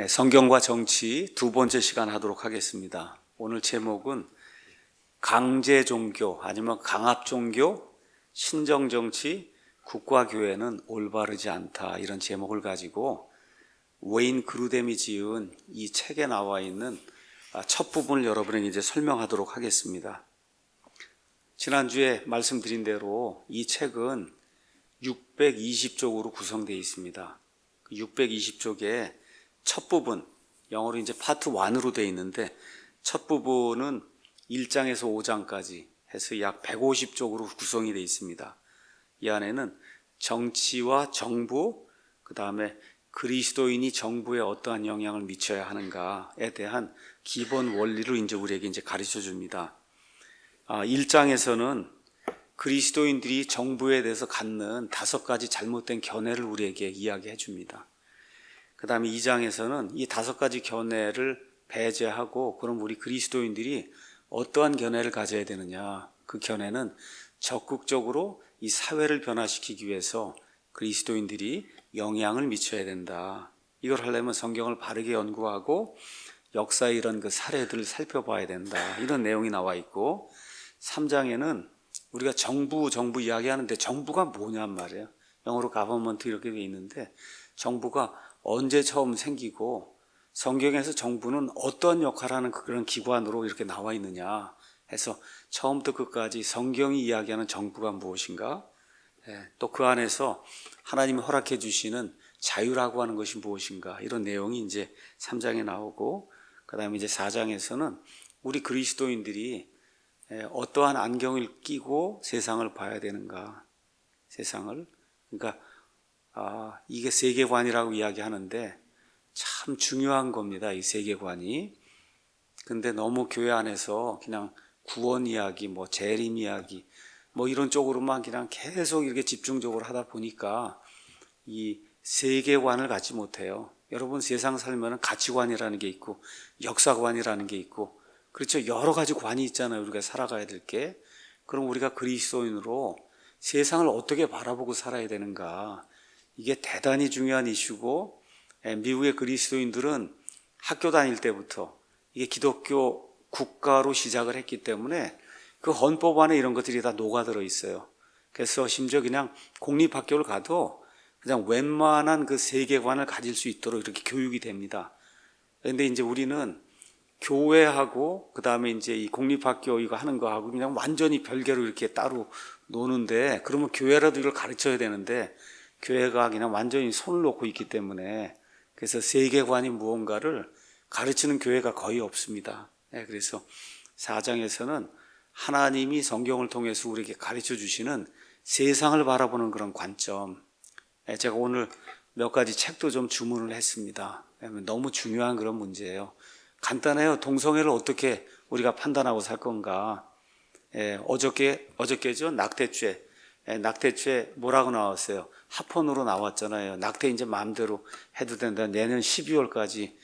성경과 정치 두 번째 시간 하도록 하겠습니다. 오늘 제목은 강제 종교 아니면 강압 종교, 신정 정치, 국가교회는 올바르지 않다, 이런 제목을 가지고 웨인 그루뎀이 지은 이 책에 나와 있는 첫 부분을 여러분에게 이제 설명하도록 하겠습니다. 지난주에 말씀드린 대로 이 책은 620쪽으로 구성되어 있습니다. 620쪽에 첫 부분, 영어로 이제 파트 1으로 되어 있는데, 첫 부분은 1장에서 5장까지 해서 약 150쪽으로 구성이 되어 있습니다. 이 안에는 정치와 정부, 그 다음에 그리스도인이 정부에 어떠한 영향을 미쳐야 하는가에 대한 기본 원리를 이제 우리에게 이제 가르쳐 줍니다. 1장에서는 그리스도인들이 정부에 대해서 갖는 5가지 잘못된 견해를 우리에게 이야기해 줍니다. 그 다음에 2장에서는 이 5가지 견해를 배제하고, 그럼 우리 그리스도인들이 어떠한 견해를 가져야 되느냐, 그 견해는 적극적으로 이 사회를 변화시키기 위해서 그리스도인들이 영향을 미쳐야 된다. 이걸 하려면 성경을 바르게 연구하고 역사의 이런 그 사례들을 살펴봐야 된다, 이런 내용이 나와 있고, 3장에는 우리가 정부 이야기하는데 정부가 뭐냔 말이에요. 영어로 government 이렇게 돼 있는데, 정부가 언제 처음 생기고 성경에서 정부는 어떤 역할을 하는 그런 기관으로 이렇게 나와 있느냐 해서 처음부터 끝까지 성경이 이야기하는 정부가 무엇인가, 또 그 안에서 하나님이 허락해 주시는 자유라고 하는 것이 무엇인가, 이런 내용이 이제 3장에 나오고, 그 다음에 이제 4장에서는 우리 그리스도인들이 어떠한 안경을 끼고 세상을 봐야 되는가, 세상을, 그러니까 이게 세계관이라고 이야기하는데 참 중요한 겁니다, 이 세계관이. 근데 너무 교회 안에서 그냥 구원 이야기, 재림 이야기, 이런 쪽으로만 그냥 계속 이렇게 집중적으로 하다 보니까 이 세계관을 갖지 못해요. 여러분, 세상 살면 가치관이라는 게 있고 역사관이라는 게 있고, 그렇죠, 여러 가지 관이 있잖아요, 우리가 살아가야 될 게. 그럼 우리가 그리스도인으로 세상을 어떻게 바라보고 살아야 되는가, 이게 대단히 중요한 이슈고, 미국의 그리스도인들은 학교 다닐 때부터 이게 기독교 국가로 시작을 했기 때문에 그 헌법 안에 이런 것들이 다 녹아들어 있어요. 그래서 심지어 그냥 공립학교를 가도 그냥 웬만한 그 세계관을 가질 수 있도록 이렇게 교육이 됩니다. 그런데 이제 우리는 교회하고 그 다음에 이제 이 공립학교 이거 하는 거하고 그냥 완전히 별개로 이렇게 따로 노는데, 그러면 교회라도 이걸 가르쳐야 되는데 교회가 그냥 완전히 손을 놓고 있기 때문에, 그래서 세계관이 무언가를 가르치는 교회가 거의 없습니다. 그래서 4장에서는 하나님이 성경을 통해서 우리에게 가르쳐 주시는 세상을 바라보는 그런 관점, 제가 오늘 몇 가지 책도 좀 주문을 했습니다. 너무 중요한 그런 문제예요. 간단해요. 동성애를 어떻게 우리가 판단하고 살 건가. 어저께죠, 낙태죄. 낙태죄 뭐라고 나왔어요? 합헌으로 나왔잖아요. 낙태 이제 마음대로 해도 된다. 내년 12월까지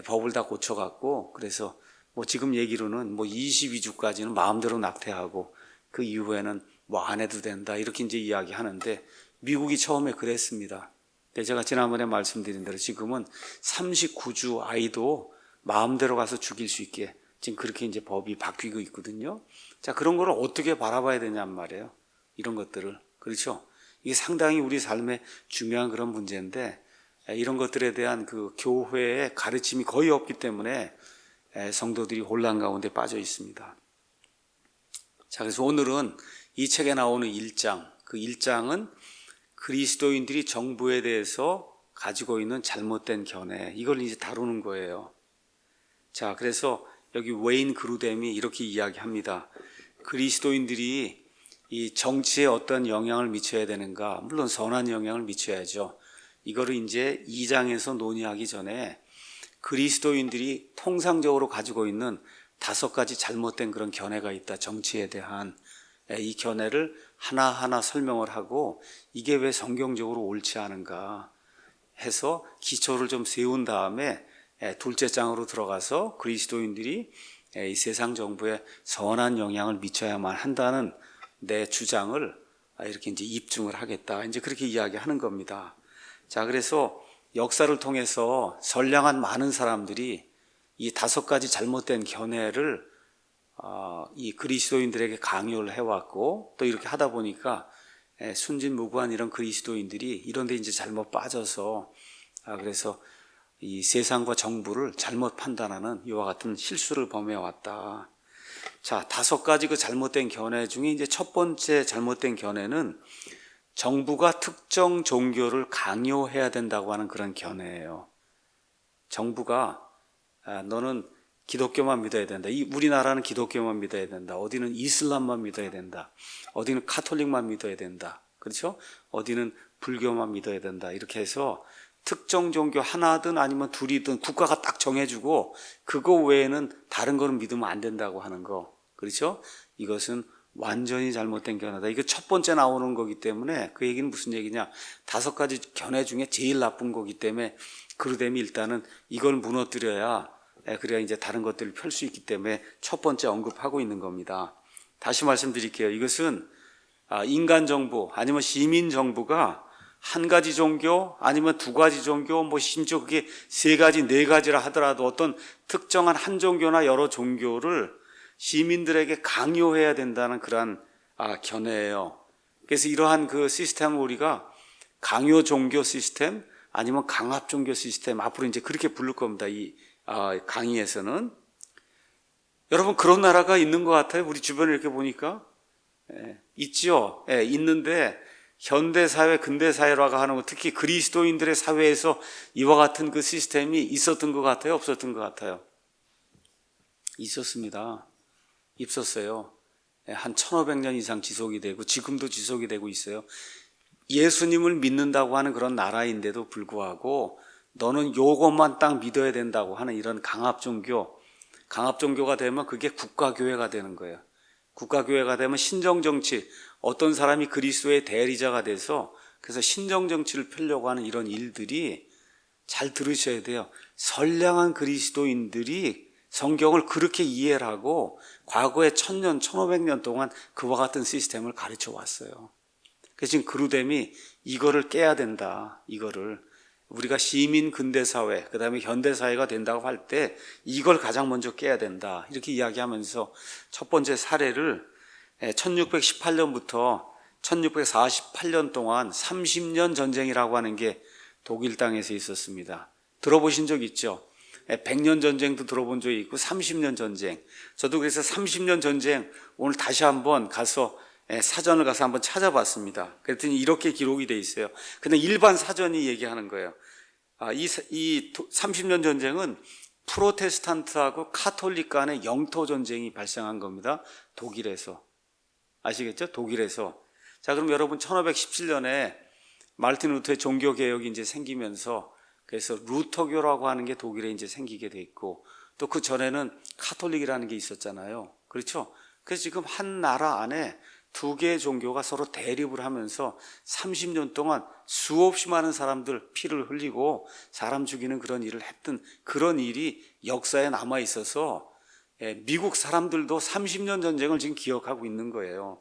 법을 다 고쳐갖고, 그래서 지금 얘기로는 22주까지는 마음대로 낙태하고 그 이후에는 안 해도 된다, 이렇게 이제 이야기하는데, 미국이 처음에 그랬습니다. 제가 지난번에 말씀드린 대로 지금은 39주 아이도 마음대로 가서 죽일 수 있게 지금 그렇게 이제 법이 바뀌고 있거든요. 자, 그런 거를 어떻게 바라봐야 되냔 말이에요, 이런 것들을. 그렇죠? 이게 상당히 우리 삶에 중요한 그런 문제인데, 이런 것들에 대한 그 교회의 가르침이 거의 없기 때문에 성도들이 혼란 가운데 빠져 있습니다. 자, 그래서 오늘은 이 책에 나오는 1장, 그 1장은 그리스도인들이 정부에 대해서 가지고 있는 잘못된 견해, 이걸 이제 다루는 거예요. 자, 그래서 여기 웨인 그루뎀이 이렇게 이야기합니다. 그리스도인들이 이 정치에 어떤 영향을 미쳐야 되는가, 물론 선한 영향을 미쳐야죠. 이거를 이제 2장에서 논의하기 전에 그리스도인들이 통상적으로 가지고 있는 5가지 잘못된 그런 견해가 있다, 정치에 대한. 이 견해를 하나하나 설명을 하고 이게 왜 성경적으로 옳지 않은가 해서 기초를 좀 세운 다음에 둘째 장으로 들어가서 그리스도인들이 이 세상 정부에 선한 영향을 미쳐야만 한다는 내 주장을 이렇게 이제 입증을 하겠다, 이제 그렇게 이야기하는 겁니다. 자, 그래서 역사를 통해서 선량한 많은 사람들이 이 5가지 잘못된 견해를 이 그리스도인들에게 강요를 해왔고, 또 이렇게 하다 보니까 순진무구한 이런 그리스도인들이 이런 데 이제 잘못 빠져서 그래서 이 세상과 정부를 잘못 판단하는 이와 같은 실수를 범해왔다. 자, 5가지 그 잘못된 견해 중에 이제 첫 번째 잘못된 견해는 정부가 특정 종교를 강요해야 된다고 하는 그런 견해예요. 정부가 너는 기독교만 믿어야 된다. 우리나라는 기독교만 믿어야 된다. 어디는 이슬람만 믿어야 된다. 어디는 카톨릭만 믿어야 된다. 그렇죠? 어디는 불교만 믿어야 된다. 이렇게 해서 특정 종교 하나든 아니면 둘이든 국가가 딱 정해주고 그거 외에는 다른 거는 믿으면 안 된다고 하는 거. 그렇죠? 이것은 완전히 잘못된 견해다. 이거 첫 번째 나오는 거기 때문에 그 얘기는 무슨 얘기냐. 5가지 견해 중에 제일 나쁜 거기 때문에 그러되면 일단은 이걸 무너뜨려야 그래야 이제 다른 것들을 펼 수 있기 때문에 첫 번째 언급하고 있는 겁니다. 다시 말씀드릴게요. 이것은 인간 정부 아니면 시민 정부가 한 가지 종교 아니면 2가지 종교 뭐 심지어 그게 3가지 4가지라 하더라도 어떤 특정한 한 종교나 여러 종교를 시민들에게 강요해야 된다는 그러한 견해예요. 그래서 이러한 그 시스템을 우리가 강요 종교 시스템 아니면 강압 종교 시스템 앞으로 이제 그렇게 부를 겁니다. 이 강의에서는. 여러분 그런 나라가 있는 것 같아요. 우리 주변에 이렇게 보니까 있죠. 있는데 현대사회, 근대사회라고 하는 거 특히 그리스도인들의 사회에서 이와 같은 그 시스템이 있었던 것 같아요? 없었던 것 같아요? 있었습니다. 있었어요. 한 1500년 이상 지속이 되고 지금도 지속이 되고 있어요. 예수님을 믿는다고 하는 그런 나라인데도 불구하고 너는 요것만 딱 믿어야 된다고 하는 이런 강압 종교가 되면 그게 국가교회가 되는 거예요. 국가교회가 되면 신정정치, 어떤 사람이 그리스도의 대리자가 돼서 그래서 신정정치를 펴려고 하는 이런 일들이 잘 들으셔야 돼요. 선량한 그리스도인들이 성경을 그렇게 이해를 하고 과거에 1000년, 1500년 동안 그와 같은 시스템을 가르쳐 왔어요. 그래서 지금 그루뎀이 이거를 깨야 된다. 이거를 우리가 시민 근대사회, 그 다음에 현대사회가 된다고 할 때 이걸 가장 먼저 깨야 된다. 이렇게 이야기하면서 첫 번째 사례를 1618년부터 1648년 동안 30년 전쟁이라고 하는 게 독일 땅에서 있었습니다. 들어보신 적 있죠? 100년 전쟁도 들어본 적이 있고 30년 전쟁. 저도 그래서 30년 전쟁 오늘 다시 한번 가서 사전을 가서 한번 찾아봤습니다. 그랬더니 이렇게 기록이 돼 있어요. 근데 일반 사전이 얘기하는 거예요. 이 30년 전쟁은 프로테스탄트하고 카톨릭 간의 영토 전쟁이 발생한 겁니다. 독일에서. 아시겠죠? 독일에서. 자, 그럼 여러분 1517년에 마르틴 루터의 종교 개혁이 이제 생기면서 그래서 루터교라고 하는 게 독일에 이제 생기게 돼 있고 또 그 전에는 카톨릭이라는 게 있었잖아요. 그렇죠? 그래서 지금 한 나라 안에 2개의 종교가 서로 대립을 하면서 30년 동안 수없이 많은 사람들 피를 흘리고 사람 죽이는 그런 일을 했던 그런 일이 역사에 남아 있어서 미국 사람들도 30년 전쟁을 지금 기억하고 있는 거예요.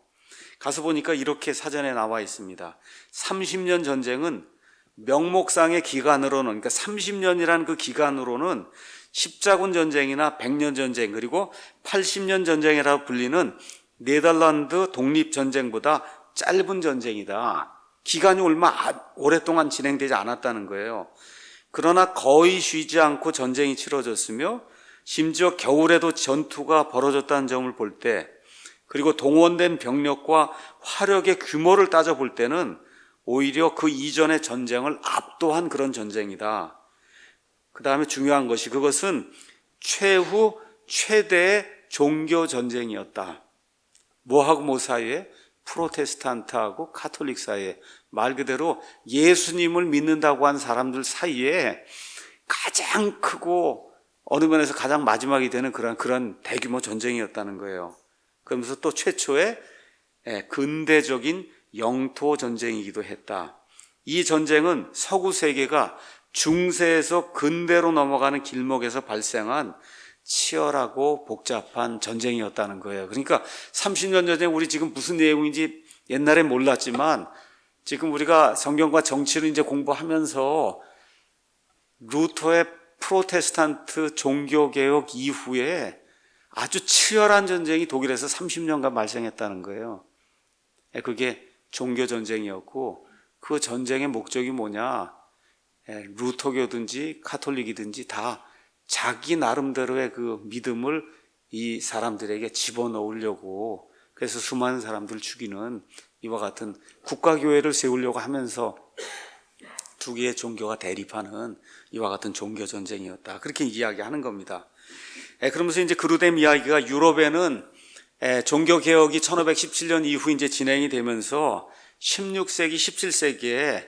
가서 보니까 이렇게 사전에 나와 있습니다. 30년 전쟁은 명목상의 기간으로는, 그러니까 30년이라는 그 기간으로는 십자군 전쟁이나 100년 전쟁 그리고 80년 전쟁이라고 불리는 네덜란드 독립전쟁보다 짧은 전쟁이다. 기간이 얼마 오랫동안 진행되지 않았다는 거예요. 그러나 거의 쉬지 않고 전쟁이 치러졌으며 심지어 겨울에도 전투가 벌어졌다는 점을 볼 때 그리고 동원된 병력과 화력의 규모를 따져볼 때는 오히려 그 이전의 전쟁을 압도한 그런 전쟁이다. 그 다음에 중요한 것이 그것은 최후 최대의 종교 전쟁이었다. 뭐하고 뭐 사이에? 프로테스탄트하고 카톨릭 사이에. 말 그대로 예수님을 믿는다고 한 사람들 사이에 가장 크고 어느 면에서 가장 마지막이 되는 그런 대규모 전쟁이었다는 거예요. 그러면서 또 최초의 근대적인 영토 전쟁이기도 했다. 이 전쟁은 서구 세계가 중세에서 근대로 넘어가는 길목에서 발생한 치열하고 복잡한 전쟁이었다는 거예요. 그러니까 30년 전에 우리 지금 무슨 내용인지 옛날에 몰랐지만 지금 우리가 성경과 정치를 이제 공부하면서 루터의 프로테스탄트 종교개혁 이후에 아주 치열한 전쟁이 독일에서 30년간 발생했다는 거예요. 그게 종교전쟁이었고 그 전쟁의 목적이 뭐냐? 루터교든지 카톨릭이든지 다 자기 나름대로의 그 믿음을 이 사람들에게 집어넣으려고, 그래서 수많은 사람들을 죽이는 이와 같은 국가교회를 세우려고 하면서 두 개의 종교가 대립하는 이와 같은 종교전쟁이었다, 그렇게 이야기하는 겁니다. 그러면서 이제 그루뎀 이야기가 유럽에는 종교개혁이 1517년 이후 이제 진행이 되면서 16세기, 17세기에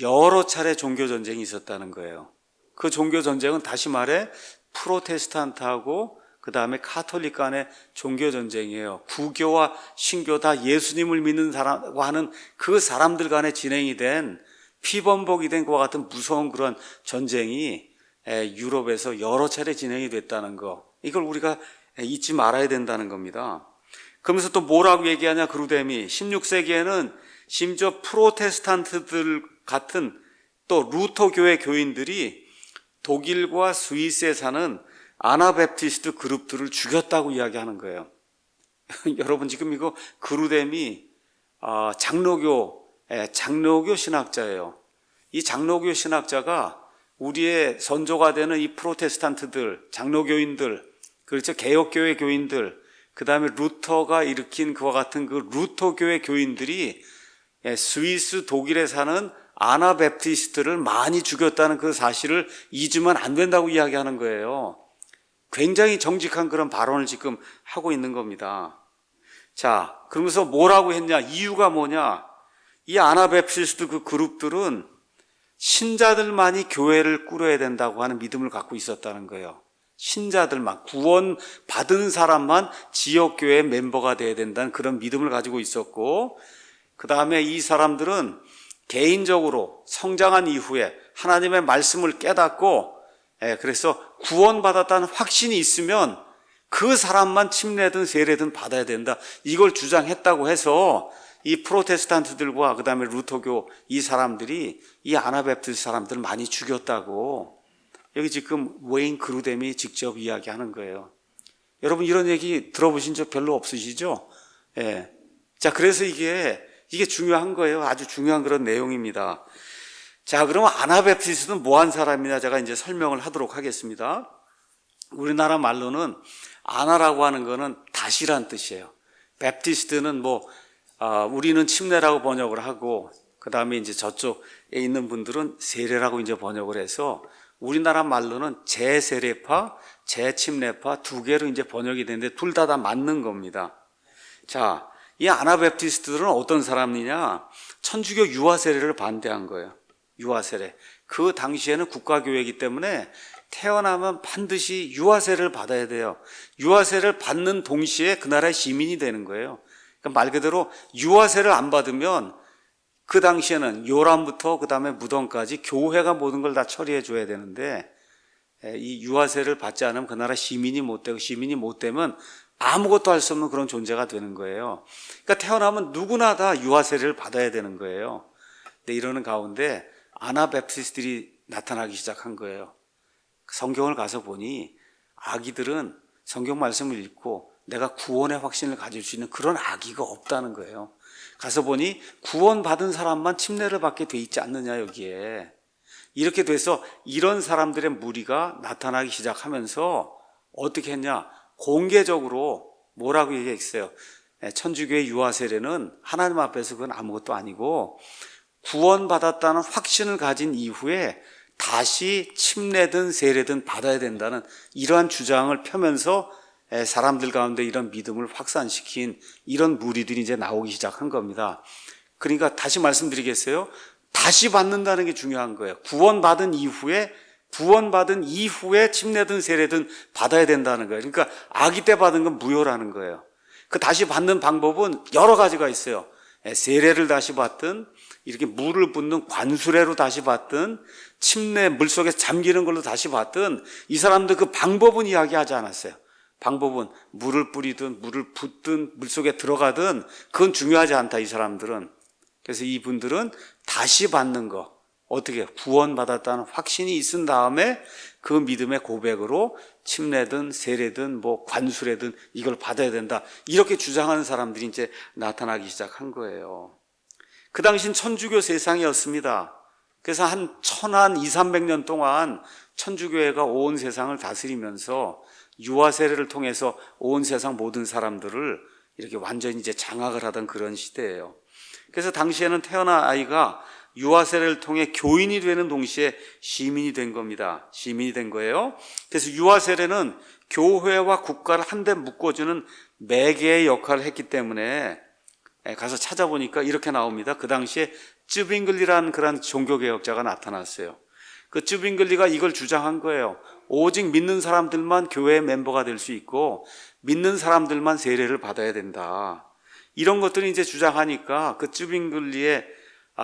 여러 차례 종교전쟁이 있었다는 거예요. 그 종교전쟁은 다시 말해 프로테스탄트하고 그 다음에 카톨릭 간의 종교전쟁이에요. 구교와 신교 다 예수님을 믿는 사람과 하는 그 사람들 간에 진행이 된, 피범벅이 된 그와 같은 무서운 그런 전쟁이 유럽에서 여러 차례 진행이 됐다는 거, 이걸 우리가 잊지 말아야 된다는 겁니다. 그러면서 또 뭐라고 얘기하냐, 그루뎀이 16세기에는 심지어 프로테스탄트들 같은 또 루터교회 교인들이 독일과 스위스에 사는 아나베프티스트 그룹들을 죽였다고 이야기하는 거예요. 여러분, 지금 이거 그루뎀이 장로교 신학자예요. 이 장로교 신학자가 우리의 선조가 되는 이 프로테스탄트들, 장로교인들, 그렇죠, 개혁교회 교인들, 그 다음에 루터가 일으킨 그와 같은 그 루터교회 교인들이 스위스, 독일에 사는 아나베프티스트를 많이 죽였다는 그 사실을 잊으면 안 된다고 이야기하는 거예요. 굉장히 정직한 그런 발언을 지금 하고 있는 겁니다. 자, 그러면서 뭐라고 했냐, 이유가 뭐냐, 이 아나베프티스트 그 그룹들은 신자들만이 교회를 꾸려야 된다고 하는 믿음을 갖고 있었다는 거예요. 신자들만, 구원 받은 사람만 지역교회 멤버가 돼야 된다는 그런 믿음을 가지고 있었고, 그 다음에 이 사람들은 개인적으로 성장한 이후에 하나님의 말씀을 깨닫고, 그래서 구원받았다는 확신이 있으면 그 사람만 침례든 세례든 받아야 된다, 이걸 주장했다고 해서 이 프로테스탄트들과 그 다음에 루터교 이 사람들이 이 아나베프티스트 사람들을 많이 죽였다고 여기 지금 웨인 그루뎀이 직접 이야기하는 거예요. 여러분, 이런 얘기 들어보신 적 별로 없으시죠? 자, 그래서 이게 중요한 거예요. 아주 중요한 그런 내용입니다. 자, 그러면 아나베프티스트는 뭐한 사람이냐, 제가 이제 설명을 하도록 하겠습니다. 우리나라 말로는 아나라고 하는 거는 다시란 뜻이에요. 베프티스트는 우리는 침례라고 번역을 하고, 그 다음에 이제 저쪽에 있는 분들은 세례라고 이제 번역을 해서 우리나라 말로는 재세례파, 재침례파 두 개로 이제 번역이 되는데 둘 다 맞는 겁니다. 자, 이 아나베프티스트들은 어떤 사람이냐? 천주교 유아세례를 반대한 거예요. 유아세례. 그 당시에는 국가교회이기 때문에 태어나면 반드시 유아세례를 받아야 돼요. 유아세례를 받는 동시에 그 나라의 시민이 되는 거예요. 그러니까 말 그대로 유아세례를 안 받으면 그 당시에는 요람부터 그 다음에 무덤까지 교회가 모든 걸 다 처리해 줘야 되는데, 이 유아세례를 받지 않으면 그 나라 시민이 못 되고, 시민이 못 되면 아무것도 할 수 없는 그런 존재가 되는 거예요. 그러니까 태어나면 누구나 다 유아세례를 받아야 되는 거예요. 근데 이러는 가운데 아나베프티스트들이 나타나기 시작한 거예요. 성경을 가서 보니 아기들은 성경 말씀을 읽고 내가 구원의 확신을 가질 수 있는 그런 아기가 없다는 거예요. 가서 보니 구원받은 사람만 침례를 받게 돼 있지 않느냐, 여기에. 이렇게 돼서 이런 사람들의 무리가 나타나기 시작하면서 어떻게 했냐, 공개적으로 뭐라고 얘기했어요. 천주교의 유아세례는 하나님 앞에서 그건 아무것도 아니고 구원받았다는 확신을 가진 이후에 다시 침례든 세례든 받아야 된다는 이러한 주장을 펴면서 사람들 가운데 이런 믿음을 확산시킨 이런 무리들이 이제 나오기 시작한 겁니다. 그러니까 다시 말씀드리겠어요. 다시 받는다는 게 중요한 거예요. 구원받은 이후에 침례든 세례든 받아야 된다는 거예요. 그러니까 아기 때 받은 건 무효라는 거예요. 그 다시 받는 방법은 여러 가지가 있어요. 세례를 다시 받든, 이렇게 물을 붓는 관수례로 다시 받든, 침례 물속에 잠기는 걸로 다시 받든, 이 사람들 그 방법은 이야기하지 않았어요. 방법은 물을 뿌리든 물을 붓든 물속에 들어가든 그건 중요하지 않다, 이 사람들은. 그래서 이분들은 다시 받는 거, 어떻게 구원받았다는 확신이 있은 다음에 그 믿음의 고백으로 침례든 세례든 뭐 관수례든 이걸 받아야 된다, 이렇게 주장하는 사람들이 이제 나타나기 시작한 거예요. 그 당시는 천주교 세상이었습니다. 그래서 한 200~300년 동안 천주교회가 온 세상을 다스리면서 유아 세례를 통해서 온 세상 모든 사람들을 이렇게 완전히 이제 장악을 하던 그런 시대예요. 그래서 당시에는 태어난 아이가 유아 세례를 통해 교인이 되는 동시에 시민이 된 겁니다. 시민이 된 거예요. 그래서 유아 세례는 교회와 국가를 한데 묶어주는 매개의 역할을 했기 때문에 가서 찾아보니까 이렇게 나옵니다. 그 당시에 쯔빙글리라는 그런 종교개혁자가 나타났어요. 그 쯔빙글리가 이걸 주장한 거예요. 오직 믿는 사람들만 교회의 멤버가 될 수 있고 믿는 사람들만 세례를 받아야 된다. 이런 것들을 이제 주장하니까 그 쯔빙글리의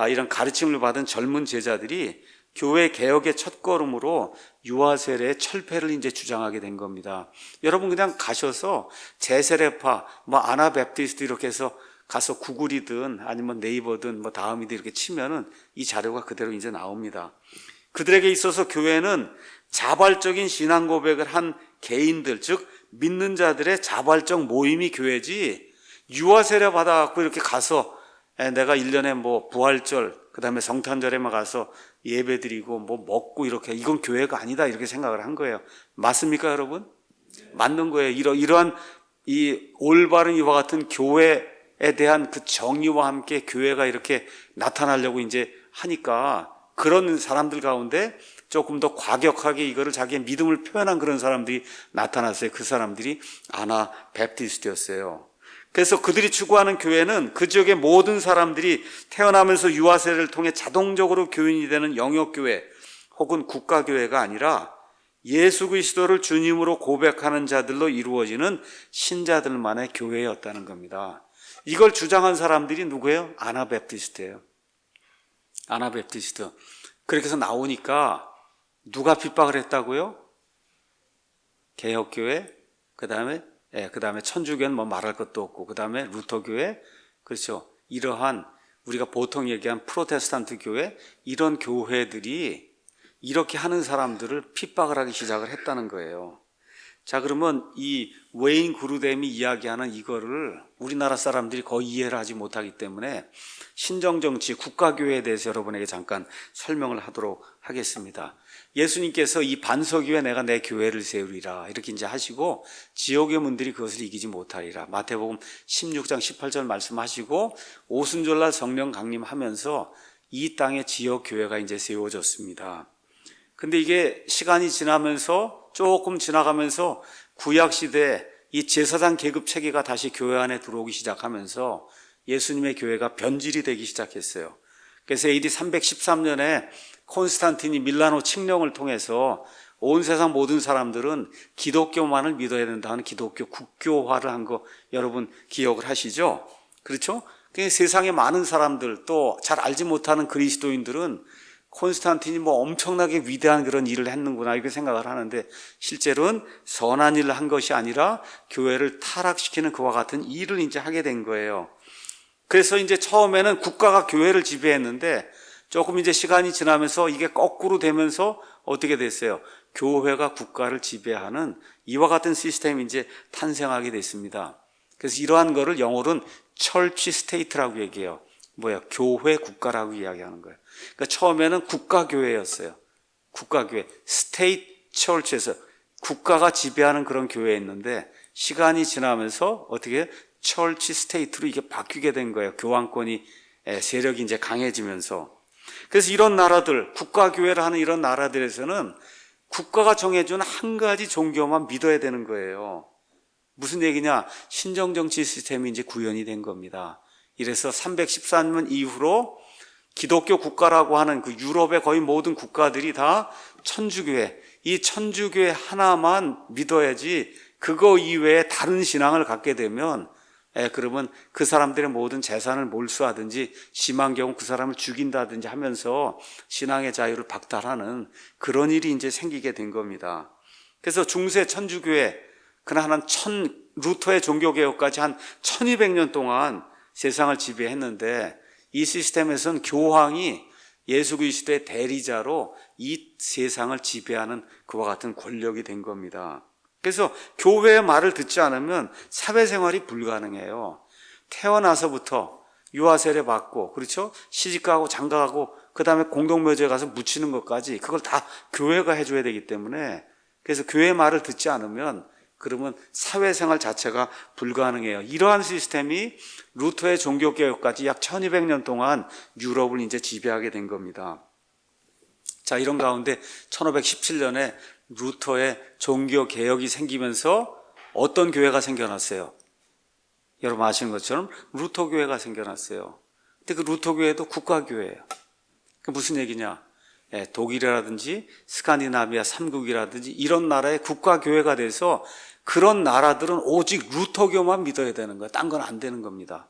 이런 가르침을 받은 젊은 제자들이 교회 개혁의 첫걸음으로 유아 세례의 철폐를 이제 주장하게 된 겁니다. 여러분 그냥 가셔서 재세례파, 아나베프티스트 이렇게 해서 가서 구글이든 아니면 네이버든 다음이든 이렇게 치면은 이 자료가 그대로 이제 나옵니다. 그들에게 있어서 교회는 자발적인 신앙 고백을 한 개인들, 즉 믿는 자들의 자발적 모임이 교회지, 유아 세례 받아갖고 이렇게 가서 내가 1년에 부활절, 그 다음에 성탄절에만 가서 예배 드리고 먹고 이렇게, 이건 교회가 아니다, 이렇게 생각을 한 거예요. 맞습니까, 여러분? 맞는 거예요. 이러한 이 올바른 이와 같은 교회에 대한 그 정의와 함께 교회가 이렇게 나타나려고 이제 하니까 그런 사람들 가운데 조금 더 과격하게 이거를 자기의 믿음을 표현한 그런 사람들이 나타났어요. 그 사람들이 아나베프티스트였어요. 그래서 그들이 추구하는 교회는 그 지역의 모든 사람들이 태어나면서 유아 세례를 통해 자동적으로 교인이 되는 영역교회 혹은 국가교회가 아니라 예수 그리스도를 주님으로 고백하는 자들로 이루어지는 신자들만의 교회였다는 겁니다. 이걸 주장한 사람들이 누구예요? 아나베프티스트예요. 아나베프티스트. 그렇게 해서 나오니까 누가 핍박을 했다고요? 개혁교회, 그 다음에 천주교는 말할 것도 없고, 그 다음에 루터교회, 그렇죠. 이러한 우리가 보통 얘기한 프로테스탄트 교회, 이런 교회들이 이렇게 하는 사람들을 핍박을 하기 시작을 했다는 거예요. 자, 그러면 이 웨인 그루뎀이 이야기하는 이거를 우리나라 사람들이 거의 이해를 하지 못하기 때문에 신정정치, 국가교회에 대해서 여러분에게 잠깐 설명을 하도록 하겠습니다. 예수님께서 이 반석 위에 내가 내 교회를 세우리라 이렇게 이제 하시고 지옥의 문들이 그것을 이기지 못하리라. 마태복음 16장 18절 말씀하시고 오순절날 성령 강림하면서 이 땅에 지역 교회가 이제 세워졌습니다. 근데 이게 시간이 지나면서 조금 지나가면서 구약시대에 이 제사장 계급 체계가 다시 교회 안에 들어오기 시작하면서 예수님의 교회가 변질이 되기 시작했어요. 그래서 AD 313년에 콘스탄틴이 밀라노 칙령을 통해서 온 세상 모든 사람들은 기독교만을 믿어야 된다는 기독교 국교화를 한 거 여러분 기억을 하시죠? 그렇죠? 세상에 많은 사람들 또 잘 알지 못하는 그리스도인들은 콘스탄틴이 엄청나게 위대한 그런 일을 했는구나 이렇게 생각을 하는데 실제로는 선한 일을 한 것이 아니라 교회를 타락시키는 그와 같은 일을 이제 하게 된 거예요. 그래서 이제 처음에는 국가가 교회를 지배했는데 조금 이제 시간이 지나면서 이게 거꾸로 되면서 어떻게 됐어요? 교회가 국가를 지배하는 이와 같은 시스템이 이제 탄생하게 됐습니다. 그래서 이러한 거를 영어로는 철치 스테이트라고 얘기해요. 교회 국가라고 이야기하는 거예요. 그러니까 처음에는 국가교회였어요. 국가교회, 스테이트 철치에서 국가가 지배하는 그런 교회였는데 시간이 지나면서 어떻게 철치 스테이트로 이게 바뀌게 된 거예요. 교황권이 세력이 이제 강해지면서. 그래서 이런 나라들, 국가교회를 하는 이런 나라들에서는 국가가 정해준 한 가지 종교만 믿어야 되는 거예요. 무슨 얘기냐? 신정정치 시스템이 이제 구현이 된 겁니다. 이래서 314년 이후로 기독교 국가라고 하는 그 유럽의 거의 모든 국가들이 다 천주교회, 이 천주교회 하나만 믿어야지 그거 이외에 다른 신앙을 갖게 되면 그러면 그 사람들의 모든 재산을 몰수하든지 심한 경우 그 사람을 죽인다든지 하면서 신앙의 자유를 박탈하는 그런 일이 이제 생기게 된 겁니다. 그래서 중세 천주교회, 그러나 루터의 종교개혁까지 한 1200년 동안 세상을 지배했는데 이 시스템에서는 교황이 예수 그리스도의 대리자로 이 세상을 지배하는 그와 같은 권력이 된 겁니다. 그래서 교회의 말을 듣지 않으면 사회생활이 불가능해요. 태어나서부터 유아세례 받고, 그렇죠? 시집가고 장가가고 그 다음에 공동묘지에 가서 묻히는 것까지 그걸 다 교회가 해줘야 되기 때문에, 그래서 교회의 말을 듣지 않으면 그러면 사회생활 자체가 불가능해요. 이러한 시스템이 루터의 종교개혁까지 약 1200년 동안 유럽을 이제 지배하게 된 겁니다. 자, 이런 가운데 1517년에 루터의 종교개혁이 생기면서 어떤 교회가 생겨났어요? 여러분 아시는 것처럼 루터교회가 생겨났어요. 근데 그 루터교회도 국가교회예요. 그 무슨 얘기냐? 독일이라든지 스칸디나비아 3국이라든지 이런 나라의 국가교회가 돼서 그런 나라들은 오직 루터교만 믿어야 되는 거예요. 딴 건 안 되는 겁니다.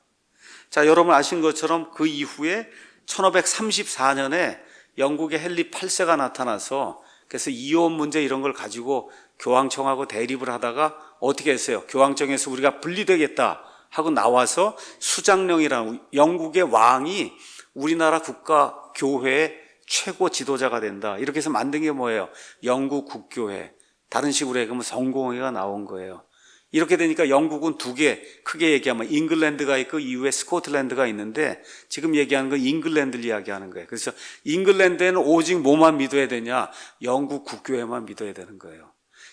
자, 여러분 아시는 것처럼 그 이후에 1534년에 영국의 헨리 8세가 나타나서 그래서 이혼 문제 이런 걸 가지고 교황청하고 대립을 하다가 어떻게 했어요? 교황청에서 우리가 분리되겠다 하고 나와서 수장령이라는 영국의 왕이 우리나라 국가교회의 최고 지도자가 된다. 이렇게 해서 만든 게 뭐예요? 영국 국교회. 다른 식으로 얘기하면 성공회가 나온 거예요. 이렇게 되니까 영국은 두 개, 크게 얘기하면 잉글랜드가 있고 이후에 스코틀랜드가 있는데 지금 얘기하는 건 잉글랜드를 이야기하는 거예요. 그래서 잉글랜드에는 오직 뭐만 믿어야 되냐? 영국 국교회만 믿어야 되는 거예요.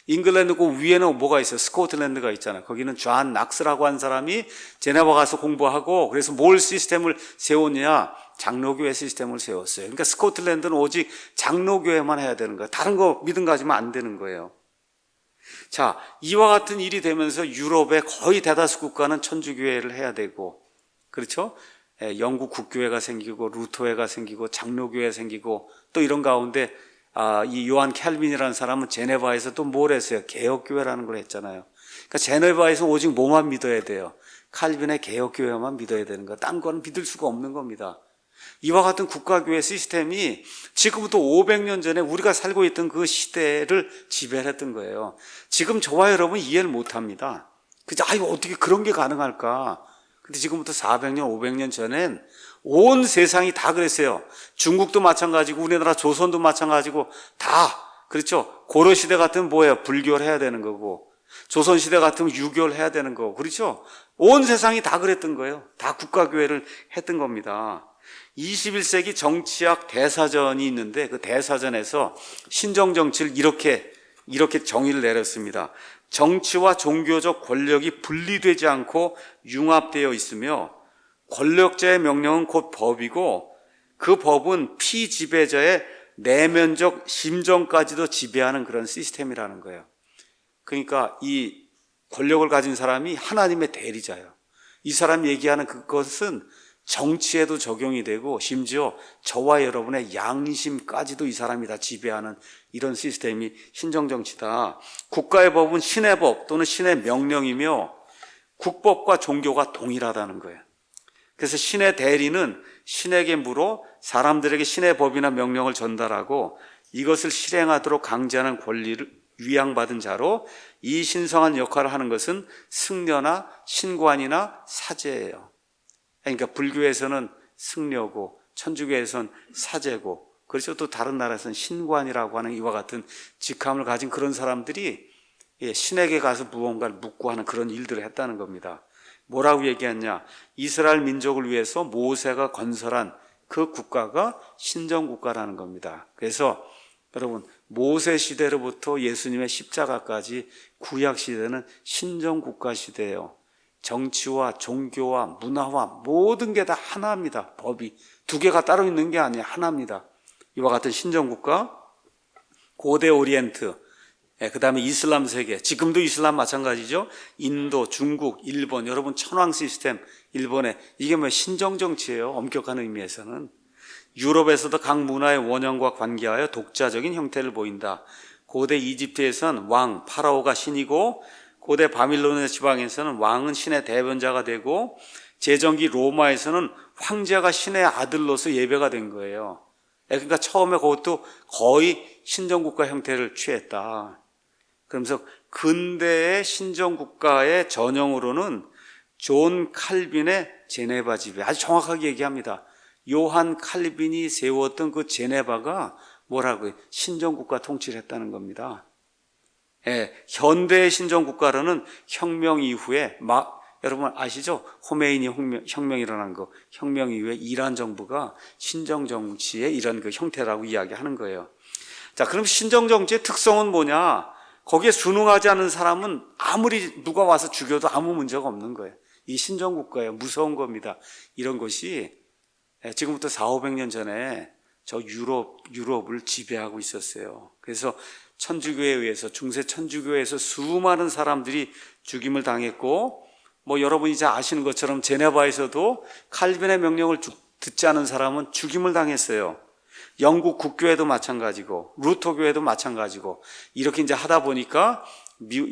잉글랜드 그 위에는 뭐가 있어요? 스코틀랜드가 있잖아요. 거기는 존 낙스라고 한 사람이 제네바 가서 공부하고 그래서 뭘 시스템을 세웠냐? 장로교회 시스템을 세웠어요. 그러니까 스코틀랜드는 오직 장로교회만 해야 되는 거예요. 다른 거 믿음 가지면 안 되는 거예요. 자, 이와 같은 일이 되면서 유럽의 거의 대다수 국가는 천주교회를 해야 되고, 그렇죠? 영국 국교회가 생기고 루터회가 생기고 장로교회가 생기고 또 이런 가운데 이 요한 캘빈이라는 사람은 제네바에서 또 뭘 했어요? 개혁교회라는 걸 했잖아요. 그러니까 제네바에서 오직 뭐만 믿어야 돼요? 칼빈의 개혁교회만 믿어야 되는 거예요. 딴 건 믿을 수가 없는 겁니다. 이와 같은 국가교회 시스템이 지금부터 500년 전에 우리가 살고 있던 그 시대를 지배했던 거예요. 지금 저와 여러분 이해를 못합니다. 그죠? 어떻게 그런 게 가능할까? 근데 지금부터 400년, 500년 전엔 온 세상이 다 그랬어요. 중국도 마찬가지고 우리나라 조선도 마찬가지고 다 그렇죠. 고려시대 같으면 뭐예요? 불교를 해야 되는 거고 조선시대 같으면 유교를 해야 되는 거고 그렇죠. 온 세상이 다 그랬던 거예요. 다 국가교회를 했던 겁니다. 21세기 정치학 대사전이 있는데 그 대사전에서 신정정치를 이렇게 정의를 내렸습니다. 정치와 종교적 권력이 분리되지 않고 융합되어 있으며 권력자의 명령은 곧 법이고 그 법은 피지배자의 내면적 심정까지도 지배하는 그런 시스템이라는 거예요. 그러니까 이 권력을 가진 사람이 하나님의 대리자예요. 이 사람이 얘기하는 그것은 정치에도 적용이 되고 심지어 저와 여러분의 양심까지도 이 사람이 다 지배하는 이런 시스템이 신정정치다. 국가의 법은 신의 법 또는 신의 명령이며 국법과 종교가 동일하다는 거예요. 그래서 신의 대리는 신에게 물어 사람들에게 신의 법이나 명령을 전달하고 이것을 실행하도록 강제하는 권리를 위양받은 자로 이 신성한 역할을 하는 것은 승려나 신관이나 사제예요. 그러니까 불교에서는 승려고 천주교에서는 사제고 그래서 또 다른 나라에서는 신관이라고 하는 이와 같은 직함을 가진 그런 사람들이 신에게 가서 무언가를 묻고 하는 그런 일들을 했다는 겁니다. 뭐라고 얘기했냐? 이스라엘 민족을 위해서 모세가 건설한 그 국가가 신정국가라는 겁니다. 그래서 여러분 모세 시대로부터 예수님의 십자가까지 구약 시대는 신정국가 시대예요. 정치와 종교와 문화와 모든 게 다 하나입니다. 법이 두 개가 따로 있는 게 아니에요. 하나입니다. 이와 같은 신정국가, 고대 오리엔트, 그 다음에 이슬람 세계, 지금도 이슬람 마찬가지죠. 인도, 중국, 일본, 여러분 천황 시스템, 일본에 이게 뭐 신정정치예요. 엄격한 의미에서는. 유럽에서도 각 문화의 원형과 관계하여 독자적인 형태를 보인다. 고대 이집트에서는 왕, 파라오가 신이고 고대 바빌로니아 지방에서는 왕은 신의 대변자가 되고 제정기 로마에서는 황제가 신의 아들로서 예배가 된 거예요. 그러니까 처음에 그것도 거의 신정국가 형태를 취했다. 그러면서 근대의 신정국가의 전형으로는 존 칼빈의 제네바 지배, 아주 정확하게 얘기합니다. 요한 칼빈이 세웠던 그 제네바가 뭐라고요? 신정국가 통치를 했다는 겁니다. 예, 현대의 신정국가로는 혁명 이후에 여러분 아시죠? 호메이니 혁명 일어난 거. 혁명 이후에 이란 정부가 신정정치의 이런 그 형태라고 이야기하는 거예요. 자, 그럼 신정정치의 특성은 뭐냐? 거기에 순응하지 않는 사람은 아무리 누가 와서 죽여도 아무 문제가 없는 거예요. 이 신정국가예요. 무서운 겁니다. 이런 것이 지금부터 400~500년 전에 저 유럽을 지배하고 있었어요. 그래서 천주교에 의해서, 중세 천주교에서 수많은 사람들이 죽임을 당했고, 여러분이 잘 아시는 것처럼 제네바에서도 칼빈의 명령을 듣지 않은 사람은 죽임을 당했어요. 영국 국교회도 마찬가지고, 루터교회도 마찬가지고, 이렇게 이제 하다 보니까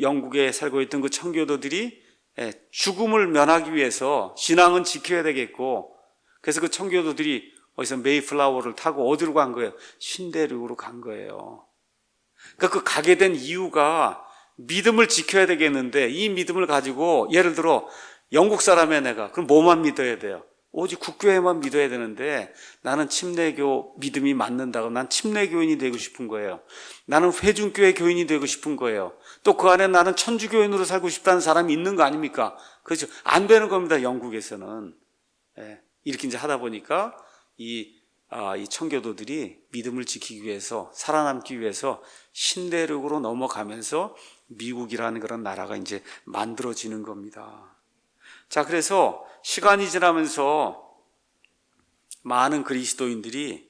영국에 살고 있던 그 청교도들이 죽음을 면하기 위해서 신앙은 지켜야 되겠고, 그래서 그 청교도들이 어디서 메이플라워를 타고 어디로 간 거예요? 신대륙으로 간 거예요. 그러니까 그 가게 된 이유가 믿음을 지켜야 되겠는데, 이 믿음을 가지고 예를 들어 영국 사람의 내가 그럼 뭐만 믿어야 돼요? 오직 국교회만 믿어야 되는데, 나는 침례교 믿음이 맞는다고 난 침례교인이 되고 싶은 거예요. 나는 회중교회 교인이 되고 싶은 거예요. 또 그 안에 나는 천주교인으로 살고 싶다는 사람이 있는 거 아닙니까? 그렇죠? 안 되는 겁니다. 영국에서는. 이렇게 이제 하다 보니까 이 청교도들이 믿음을 지키기 위해서, 살아남기 위해서 신대륙으로 넘어가면서 미국이라는 그런 나라가 이제 만들어지는 겁니다. 자, 그래서 시간이 지나면서 많은 그리스도인들이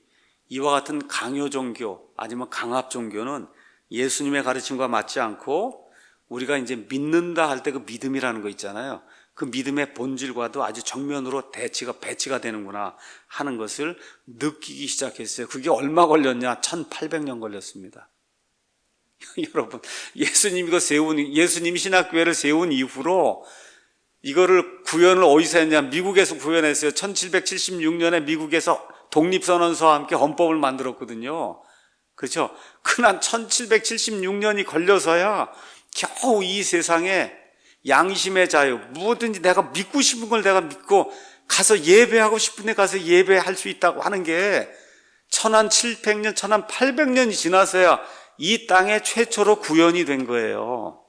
이와 같은 강요 종교 아니면 강압 종교는 예수님의 가르침과 맞지 않고, 우리가 이제 믿는다 할 때 그 믿음이라는 거 있잖아요. 그 믿음의 본질과도 아주 정면으로 배치가 되는구나 하는 것을 느끼기 시작했어요. 그게 얼마 걸렸냐? 1800년 걸렸습니다. 여러분, 예수님이 신학교회를 세운 이후로 이거를 구현을 어디서 했냐? 미국에서 구현했어요. 1776년에 미국에서 독립선언서와 함께 헌법을 만들었거든요. 그렇죠? 그난 1776년이 걸려서야 겨우 이 세상에 양심의 자유, 뭐든지 내가 믿고 싶은 걸 내가 믿고 가서 예배하고 싶은 데 가서 예배할 수 있다고 하는 게 1700년, 1800년이 지나서야 이 땅에 최초로 구현이 된 거예요.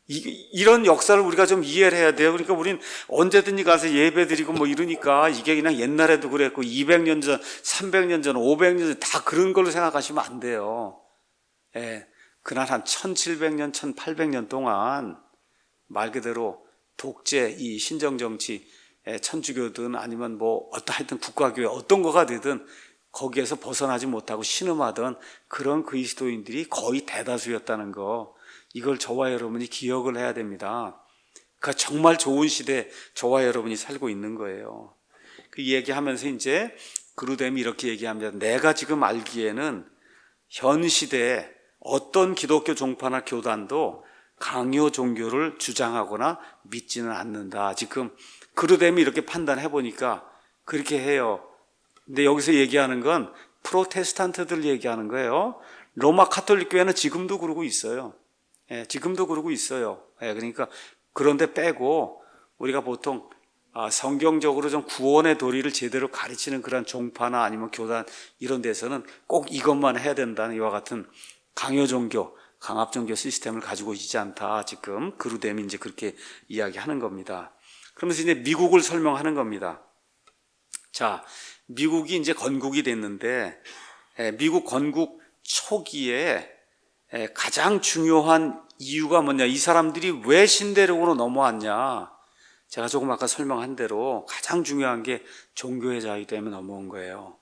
이런 역사를 우리가 좀 이해를 해야 돼요. 그러니까 우린 언제든지 가서 예배 드리고 이러니까 이게 그냥 옛날에도 그랬고 200년 전, 300년 전, 500년 전 다 그런 걸로 생각하시면 안 돼요. 그날 한 1700년, 1800년 동안 말 그대로 독재, 이 신정정치, 천주교든 아니면 하여튼 국가교회 어떤 거가 되든 거기에서 벗어나지 못하고 신음하던 그런 그리스도인들이 거의 대다수였다는 거, 이걸 저와 여러분이 기억을 해야 됩니다. 그러니까 정말 좋은 시대에 저와 여러분이 살고 있는 거예요. 그 얘기하면서 이제 그루뎀이 이렇게 얘기합니다. 내가 지금 알기에는 현 시대에 어떤 기독교 종파나 교단도 강요 종교를 주장하거나 믿지는 않는다. 지금 그루뎀이 이렇게 판단해 보니까 그렇게 해요. 근데 여기서 얘기하는 건 프로테스탄트들 얘기하는 거예요. 로마 카톨릭 교회는 지금도 그러고 있어요. 지금도 그러고 있어요. 그러니까 그런데 빼고 우리가 보통 성경적으로 좀 구원의 도리를 제대로 가르치는 그런 종파나 아니면 교단 이런 데서는 꼭 이것만 해야 된다는 이와 같은 강요 종교, 강압 종교 시스템을 가지고 있지 않다. 지금 그루뎀이 이제 그렇게 이야기하는 겁니다. 그러면서 이제 미국을 설명하는 겁니다. 자, 미국이 이제 건국이 됐는데, 미국 건국 초기에 가장 중요한 이유가 뭐냐? 이 사람들이 왜 신대륙으로 넘어왔냐? 제가 조금 아까 설명한 대로 가장 중요한 게 종교의 자유 때문에 넘어온 거예요.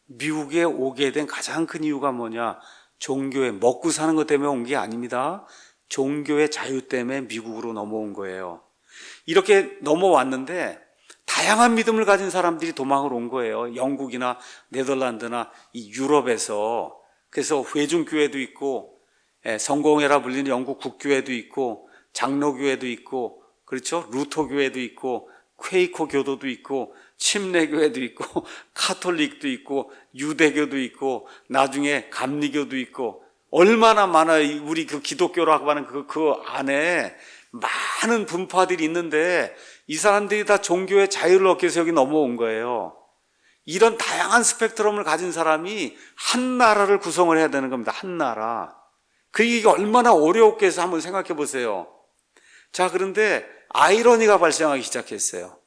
미국에 오게 된 가장 큰 이유가 뭐냐? 종교에 먹고 사는 것 때문에 온 게 아닙니다. 종교의 자유 때문에 미국으로 넘어온 거예요. 이렇게 넘어왔는데 다양한 믿음을 가진 사람들이 도망을 온 거예요. 영국이나 네덜란드나 이 유럽에서. 그래서 회중교회도 있고, 성공회라 불리는 영국 국교회도 있고, 장로교회도 있고, 그렇죠? 루터교회도 있고, 퀘이커 교도도 있고, 침례교회도 있고, 카톨릭도 있고, 유대교도 있고, 나중에 감리교도 있고, 얼마나 많아요. 우리 그 기독교라고 하는 그 안에 많은 분파들이 있는데, 이 사람들이 다 종교의 자유를 얻기 위해서 여기 넘어온 거예요. 이런 다양한 스펙트럼을 가진 사람이 한 나라를 구성을 해야 되는 겁니다. 한 나라. 이게 얼마나 어려웠겠어 해서 한번 생각해 보세요. 자, 그런데 아이러니가 발생하기 시작했어요.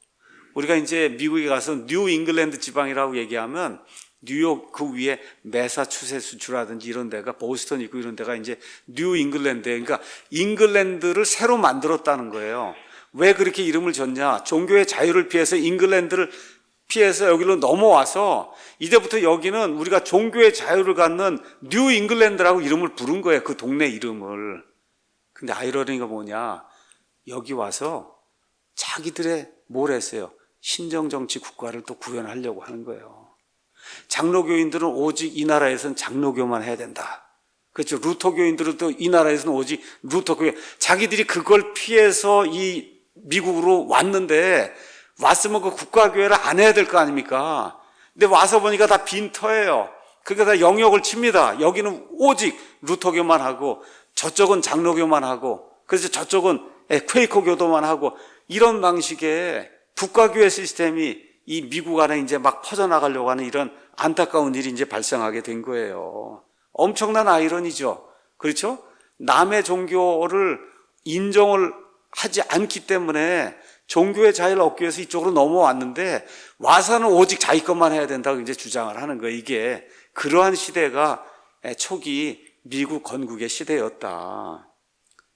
우리가 이제 미국에 가서 뉴 잉글랜드 지방이라고 얘기하면 뉴욕 그 위에 매사추세츠주라든지 이런 데가 보스턴 있고 이런 데가 이제 뉴 잉글랜드, 그러니까 잉글랜드를 새로 만들었다는 거예요. 왜 그렇게 이름을 줬냐? 종교의 자유를 피해서 잉글랜드를 피해서 여기로 넘어와서 이제부터 여기는 우리가 종교의 자유를 갖는 뉴 잉글랜드라고 이름을 부른 거예요. 그 동네 이름을. 근데 아이러니가 뭐냐? 여기 와서 자기들의 뭘 했어요? 신정정치 국가를 또 구현하려고 하는 거예요. 장로교인들은 오직 이 나라에서는 장로교만 해야 된다. 그렇죠. 루터교인들은 또 이 나라에서는 오직 루터교회. 자기들이 그걸 피해서 이 미국으로 왔는데 왔으면 그 국가교회를 안 해야 될 거 아닙니까? 근데 와서 보니까 다 빈터예요. 그러니까 다 영역을 칩니다. 여기는 오직 루터교만 하고 저쪽은 장로교만 하고 그래서 저쪽은 퀘이커교도만 하고 이런 방식의 국가교회 시스템이 이 미국 안에 이제 막 퍼져나가려고 하는 이런 안타까운 일이 이제 발생하게 된 거예요. 엄청난 아이러니죠. 그렇죠? 남의 종교를 인정을 하지 않기 때문에 종교의 자유를 얻기 위해서 이쪽으로 넘어왔는데 와서는 오직 자기 것만 해야 된다고 이제 주장을 하는 거예요. 이게 그러한 시대가 초기 미국 건국의 시대였다.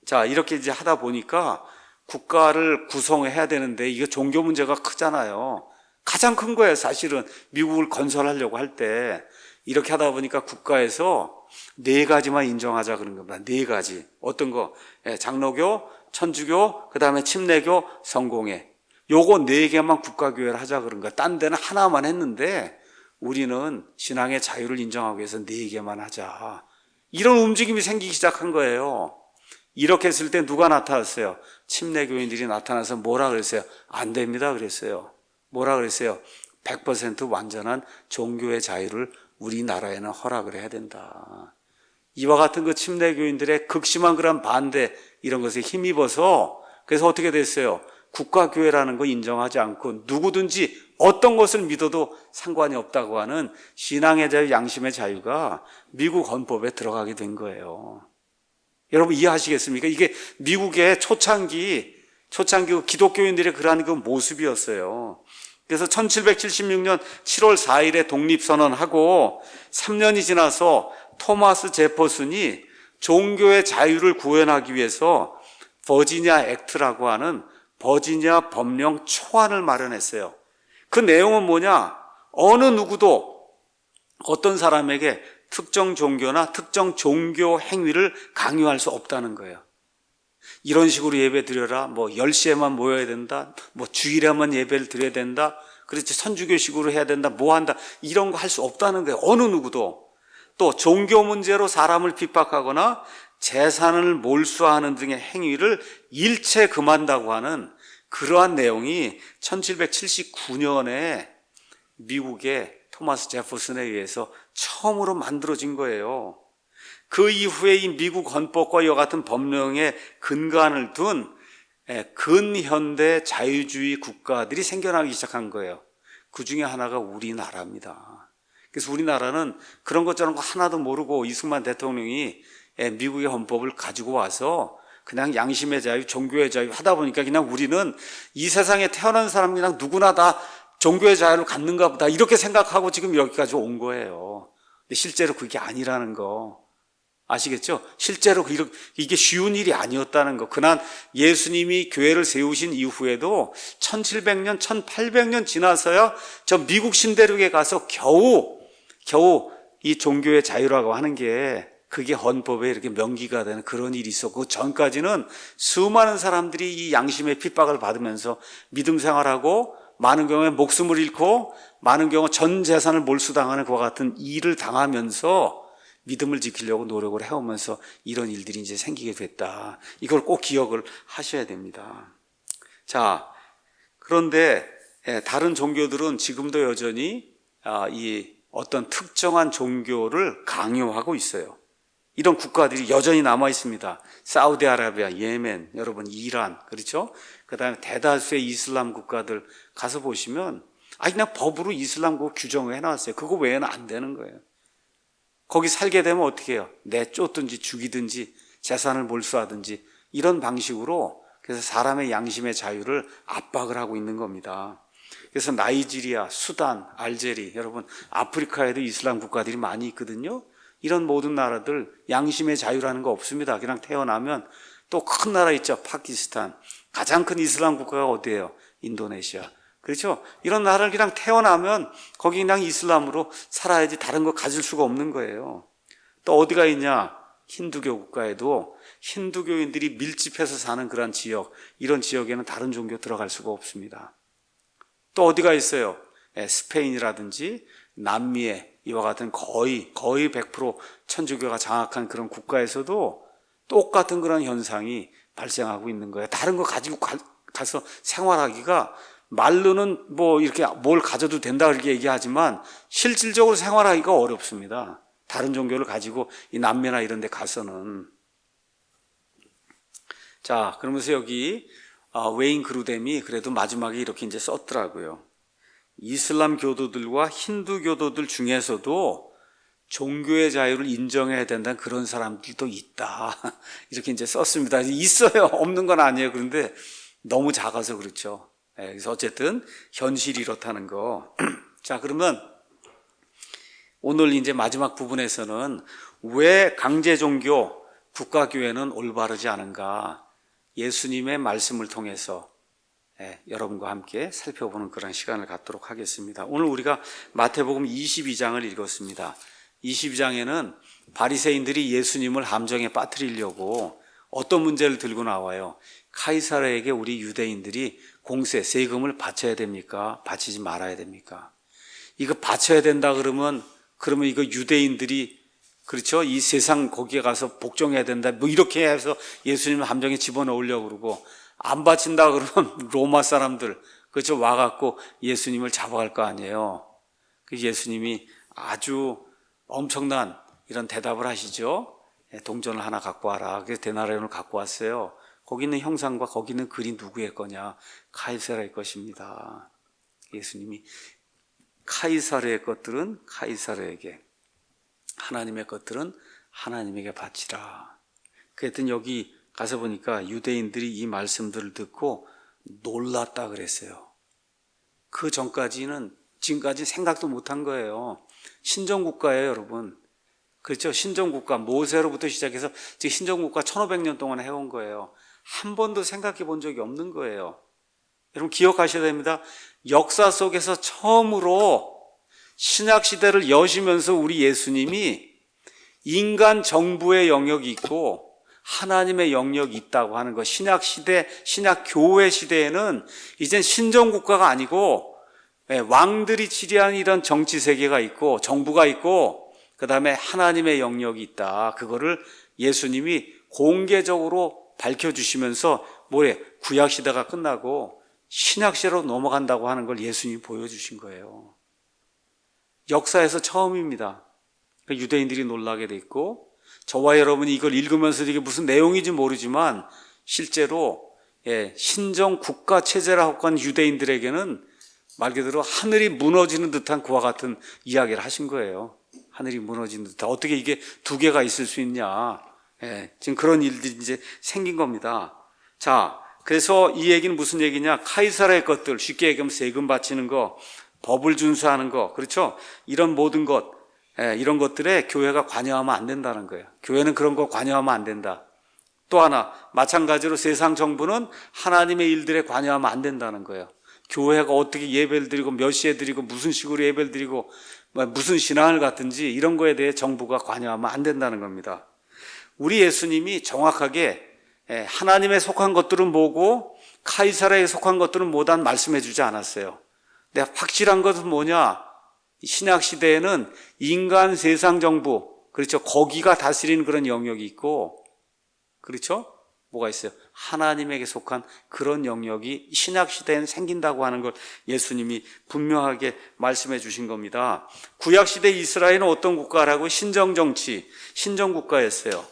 자, 이렇게 이제 하다 보니까 국가를 구성해야 되는데 이게 종교 문제가 크잖아요. 가장 큰 거예요. 사실은 미국을 건설하려고 할 때 이렇게 하다 보니까 국가에서 4가지만 인정하자 그런 겁니다. 4가지. 어떤 거? 장로교, 천주교, 그 다음에 침례교, 성공회. 요거 4개만 국가교회를 하자 그런 거야. 딴 데는 하나만 했는데 우리는 신앙의 자유를 인정하기 위해서 4개만 하자. 이런 움직임이 생기기 시작한 거예요. 이렇게 했을 때 누가 나타났어요? 침례교인들이 나타나서 뭐라 그랬어요? 안 됩니다 그랬어요. 뭐라 그랬어요? 100% 완전한 종교의 자유를 우리나라에는 허락을 해야 된다. 이와 같은 그 침례교인들의 극심한 그런 반대 이런 것에 힘입어서 그래서 어떻게 됐어요? 국가교회라는 거 인정하지 않고 누구든지 어떤 것을 믿어도 상관이 없다고 하는 신앙의 자유, 양심의 자유가 미국 헌법에 들어가게 된 거예요. 여러분 이해하시겠습니까? 이게 미국의 초창기 기독교인들의 그러한 그 모습이었어요. 그래서 1776년 7월 4일에 독립선언하고 3년이 지나서 토마스 제퍼슨이 종교의 자유를 구현하기 위해서 버지니아 액트라고 하는 버지니아 법령 초안을 마련했어요. 그 내용은 뭐냐? 어느 누구도 어떤 사람에게 특정 종교나 특정 종교 행위를 강요할 수 없다는 거예요. 이런 식으로 예배 드려라. 10시에만 모여야 된다. 주일에만 예배를 드려야 된다. 그렇지. 선주교식으로 해야 된다. 한다. 이런 거 할 수 없다는 거예요. 어느 누구도. 또 종교 문제로 사람을 핍박하거나 재산을 몰수하는 등의 행위를 일체 금한다고 하는 그러한 내용이 1779년에 미국의 토마스 제퍼슨에 의해서 처음으로 만들어진 거예요. 그 이후에 이 미국 헌법과 이와 같은 법령의 근간을 둔 근현대 자유주의 국가들이 생겨나기 시작한 거예요. 그 중에 하나가 우리나라입니다. 그래서 우리나라는 그런 것 저런 거 하나도 모르고 이승만 대통령이 미국의 헌법을 가지고 와서 그냥 양심의 자유, 종교의 자유 하다 보니까 그냥 우리는 이 세상에 태어난 사람 그냥 누구나 다 종교의 자유를 갖는가 보다 이렇게 생각하고 지금 여기까지 온 거예요. 근데 실제로 그게 아니라는 거 아시겠죠? 실제로 이게 쉬운 일이 아니었다는 거. 그날 예수님이 교회를 세우신 이후에도 1700년, 1800년 지나서야 저 미국 신대륙에 가서 겨우 이 종교의 자유라고 하는 게 그게 헌법에 이렇게 명기가 되는 그런 일이 있었고, 전까지는 수많은 사람들이 이 양심의 핍박을 받으면서 믿음 생활하고 많은 경우에 목숨을 잃고 많은 경우 전 재산을 몰수당하는 그와 같은 일을 당하면서 믿음을 지키려고 노력을 해오면서 이런 일들이 이제 생기게 됐다. 이걸 꼭 기억을 하셔야 됩니다. 자, 그런데 다른 종교들은 지금도 여전히 이 어떤 특정한 종교를 강요하고 있어요. 이런 국가들이 여전히 남아 있습니다. 사우디아라비아, 예멘, 여러분 이란, 그렇죠? 그다음에 대다수의 이슬람 국가들 가서 보시면 그냥 법으로 이슬람국 규정을 해놨어요. 그거 외에는 안 되는 거예요. 거기 살게 되면 어떻게 해요? 내쫓든지 죽이든지 재산을 몰수하든지 이런 방식으로 그래서 사람의 양심의 자유를 압박을 하고 있는 겁니다. 그래서 나이지리아, 수단, 알제리, 여러분 아프리카에도 이슬람 국가들이 많이 있거든요. 이런 모든 나라들 양심의 자유라는 거 없습니다. 그냥 태어나면 또 큰 나라 있죠. 파키스탄. 가장 큰 이슬람 국가가 어디예요? 인도네시아. 그렇죠? 이런 나라를 그냥 태어나면 거기 그냥 이슬람으로 살아야지 다른 거 가질 수가 없는 거예요. 또 어디가 있냐? 힌두교 국가에도 힌두교인들이 밀집해서 사는 그런 지역, 이런 지역에는 다른 종교 들어갈 수가 없습니다. 또 어디가 있어요? 스페인이라든지 남미에 이와 같은 거의 100% 천주교가 장악한 그런 국가에서도 똑같은 그런 현상이 발생하고 있는 거예요. 다른 거 가지고 가서 생활하기가 말로는 뭐 이렇게 뭘 가져도 된다 그렇게 얘기하지만 실질적으로 생활하기가 어렵습니다. 다른 종교를 가지고 이 남미나 이런 데 가서는. 자, 그러면서 여기 웨인 그루뎀이 그래도 마지막에 이렇게 이제 썼더라고요. 이슬람 교도들과 힌두 교도들 중에서도 종교의 자유를 인정해야 된다는 그런 사람들도 있다. 이렇게 이제 썼습니다. 있어요. 없는 건 아니에요. 그런데 너무 작아서 그렇죠. 그래서 어쨌든 현실이 이렇다는 거. 자, 그러면 오늘 이제 마지막 부분에서는 왜 강제 종교 국가교회는 올바르지 않은가? 예수님의 말씀을 통해서 여러분과 함께 살펴보는 그런 시간을 갖도록 하겠습니다. 오늘 우리가 마태복음 22장을 읽었습니다. 22장에는 바리새인들이 예수님을 함정에 빠뜨리려고 어떤 문제를 들고 나와요? 카이사르에게 우리 유대인들이 공세, 세금을 바쳐야 됩니까? 바치지 말아야 됩니까? 이거 바쳐야 된다 그러면 이거 유대인들이 그렇죠? 이 세상 거기에 가서 복종해야 된다. 뭐 이렇게 해서 예수님을 함정에 집어넣으려고 그러고 안 바친다 그러면 로마 사람들 그렇죠? 와갖고 예수님을 잡아갈 거 아니에요. 그 예수님이 아주 엄청난 이런 대답을 하시죠. 동전을 하나 갖고 와라. 그래서 데나리온을 갖고 왔어요. 거기 있는 형상과 거기 있는 글이 누구의 거냐? 카이사르의 것입니다. 예수님이 카이사르의 것들은 카이사르에게, 하나님의 것들은 하나님에게 바치라. 그랬더니 여기 가서 보니까 유대인들이 이 말씀들을 듣고 놀랐다 그랬어요. 그 전까지는 지금까지 생각도 못한 거예요. 신정국가예요, 여러분. 그렇죠? 신정국가, 모세로부터 시작해서 지금 신정국가 1500년 동안 해온 거예요. 한 번도 생각해 본 적이 없는 거예요. 여러분 기억하셔야 됩니다. 역사 속에서 처음으로 신약시대를 여시면서 우리 예수님이 인간 정부의 영역이 있고 하나님의 영역이 있다고 하는 것. 신약시대, 신약교회 시대에는 이젠 신정국가가 아니고 왕들이 지배하는 이런 정치세계가 있고 정부가 있고 그 다음에 하나님의 영역이 있다. 그거를 예수님이 공개적으로 밝혀주시면서 구약시대가 끝나고 신약시대로 넘어간다고 하는 걸 예수님이 보여주신 거예요. 역사에서 처음입니다. 유대인들이 놀라게 돼 있고 저와 여러분이 이걸 읽으면서 이게 무슨 내용인지 모르지만 실제로 신정 국가 체제라고 하는 유대인들에게는 말 그대로 하늘이 무너지는 듯한 그와 같은 이야기를 하신 거예요. 하늘이 무너지는 듯한. 어떻게 이게 두 개가 있을 수 있냐. 지금 그런 일들이 이제 생긴 겁니다. 자, 그래서 이 얘기는 무슨 얘기냐? 카이사르의 것들, 쉽게 얘기하면 세금 바치는 거, 법을 준수하는 거, 그렇죠? 이런 모든 것, 이런 것들에 교회가 관여하면 안 된다는 거예요. 교회는 그런 거 관여하면 안 된다. 또 하나, 마찬가지로 세상 정부는 하나님의 일들에 관여하면 안 된다는 거예요. 교회가 어떻게 예배를 드리고 몇 시에 드리고 무슨 식으로 예배를 드리고 무슨 신앙을 갖든지 이런 거에 대해 정부가 관여하면 안 된다는 겁니다. 우리 예수님이 정확하게 하나님에 속한 것들은 뭐고 카이사르에 속한 것들은 뭐단 말씀해 주지 않았어요. 근데 확실한 것은 뭐냐? 신약 시대에는 인간 세상 정부, 그렇죠? 거기가 다스리는 그런 영역이 있고, 그렇죠? 뭐가 있어요? 하나님에게 속한 그런 영역이 신약시대엔 생긴다고 하는 걸 예수님이 분명하게 말씀해 주신 겁니다. 구약시대 이스라엘은 어떤 국가라고? 신정정치, 신정국가였어요.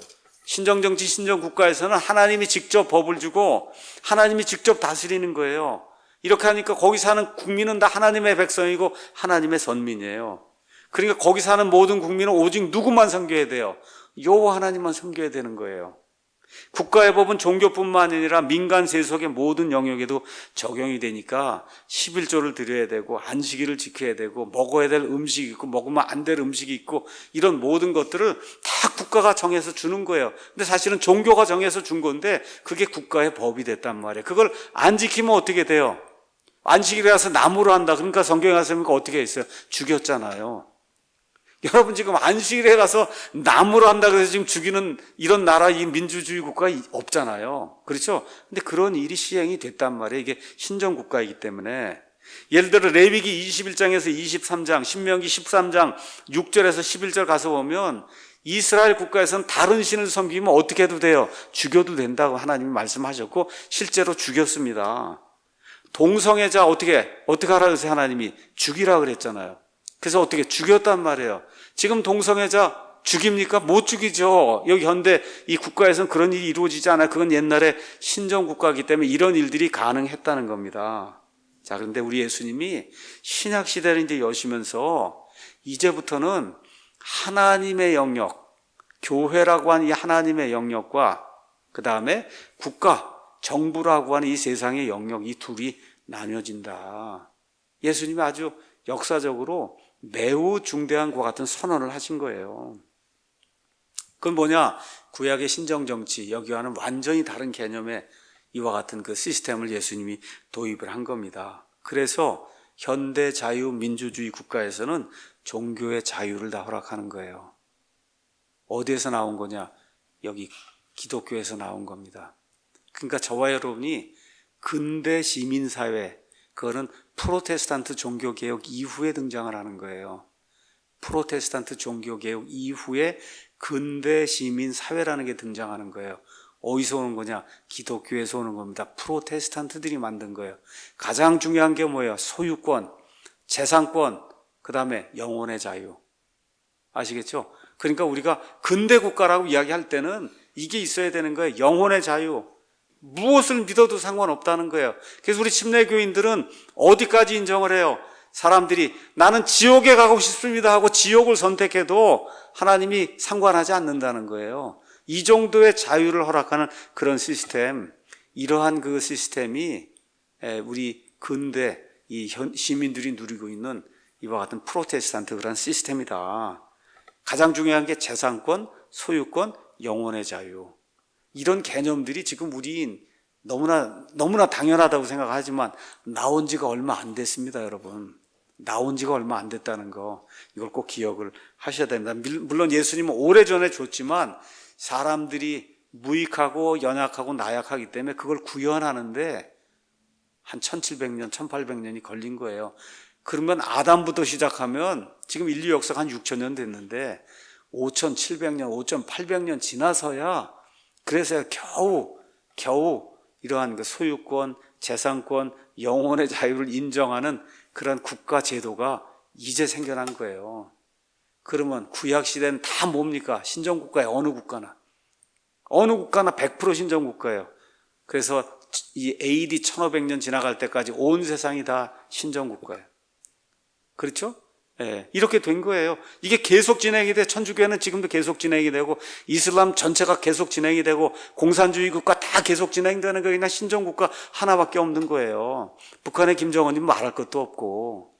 신정정치, 신정국가에서는 하나님이 직접 법을 주고 하나님이 직접 다스리는 거예요. 이렇게 하니까 거기 사는 국민은 다 하나님의 백성이고 하나님의 선민이에요. 그러니까 거기 사는 모든 국민은 오직 누구만 섬겨야 돼요? 여호와 하나님만 섬겨야 되는 거예요. 국가의 법은 종교뿐만 아니라 민간 세속의 모든 영역에도 적용이 되니까 11조를 드려야 되고 안식일을 지켜야 되고 먹어야 될 음식이 있고 먹으면 안 될 음식이 있고 이런 모든 것들을 다 국가가 정해서 주는 거예요. 근데 사실은 종교가 정해서 준 건데 그게 국가의 법이 됐단 말이에요. 그걸 안 지키면 어떻게 돼요? 안식일에 가서 나무로 한다. 그러니까 성경에 가서 보니까 어떻게 했어요? 죽였잖아요. 여러분 지금 안식일에 가서 나무로 한다 그래서 지금 죽이는 이런 나라, 이 민주주의 국가 없잖아요. 그렇죠? 근데 그런 일이 시행이 됐단 말이에요. 이게 신정국가이기 때문에. 예를 들어 레위기 21장에서 23장, 신명기 13장 6절에서 11절 가서 보면 이스라엘 국가에서는 다른 신을 섬기면 어떻게 해도 돼요? 죽여도 된다고 하나님이 말씀하셨고 실제로 죽였습니다. 동성애자 어떻게 하라 그래서 하나님이 죽이라 그랬잖아요. 그래서 어떻게 죽였단 말이에요. 지금 동성애자 죽입니까? 못 죽이죠. 여기 현대 이 국가에서는 그런 일이 이루어지지 않아요. 그건 옛날에 신정국가이기 때문에 이런 일들이 가능했다는 겁니다. 자, 그런데 우리 예수님이 신약시대를 이제 여시면서 이제부터는 하나님의 영역, 교회라고 하는 이 하나님의 영역과 그 다음에 국가, 정부라고 하는 이 세상의 영역, 이 둘이 나뉘어진다. 예수님이 아주 역사적으로 매우 중대한 것 같은 선언을 하신 거예요. 그건 뭐냐? 구약의 신정정치, 여기와는 완전히 다른 개념의 이와 같은 그 시스템을 예수님이 도입을 한 겁니다. 그래서 현대 자유민주주의 국가에서는 종교의 자유를 다 허락하는 거예요. 어디에서 나온 거냐? 여기 기독교에서 나온 겁니다. 그러니까 저와 여러분이 근대 시민사회, 그거는 프로테스탄트 종교개혁 이후에 등장을 하는 거예요. 프로테스탄트 종교개혁 이후에 근대 시민사회라는 게 등장하는 거예요. 어디서 오는 거냐? 기독교에서 오는 겁니다. 프로테스탄트들이 만든 거예요. 가장 중요한 게 뭐예요? 소유권, 재산권, 그 다음에 영혼의 자유. 아시겠죠? 그러니까 우리가 근대 국가라고 이야기할 때는 이게 있어야 되는 거예요. 영혼의 자유. 무엇을 믿어도 상관없다는 거예요. 그래서 우리 침례교인들은 어디까지 인정을 해요? 사람들이 나는 지옥에 가고 싶습니다 하고 지옥을 선택해도 하나님이 상관하지 않는다는 거예요. 이 정도의 자유를 허락하는 그런 시스템, 이러한 그 시스템이 우리 근대 이 시민들이 누리고 있는 이와 같은 프로테스탄트 그런 시스템이다. 가장 중요한 게 재산권, 소유권, 영혼의 자유. 이런 개념들이 지금 우린 너무나 당연하다고 생각하지만 나온 지가 얼마 안 됐습니다, 여러분. 나온 지가 얼마 안 됐다는 거, 이걸 꼭 기억을 하셔야 됩니다. 물론 예수님은 오래전에 줬지만 사람들이 무익하고 연약하고 나약하기 때문에 그걸 구현하는데 한 1700년, 1800년이 걸린 거예요. 그러면 아담부터 시작하면 지금 인류 역사가 한 6000년 됐는데 5700년, 5800년 지나서야 그래서 겨우 이러한 그 소유권, 재산권, 영혼의 자유를 인정하는 그런 국가 제도가 이제 생겨난 거예요. 그러면 구약시대는 다 뭡니까? 신정국가예요. 어느 국가나 100% 신정국가예요. 그래서 이 AD 1500년 지나갈 때까지 온 세상이 다 신정국가예요. 그렇죠? 예, 이렇게 된 거예요. 이게 계속 진행이 돼. 천주교회는 지금도 계속 진행이 되고 이슬람 전체가 계속 진행이 되고 공산주의 국가 다 계속 진행되는 거예요. 그냥 신정국가 하나밖에 없는 거예요. 북한의 김정은이 말할 것도 없고.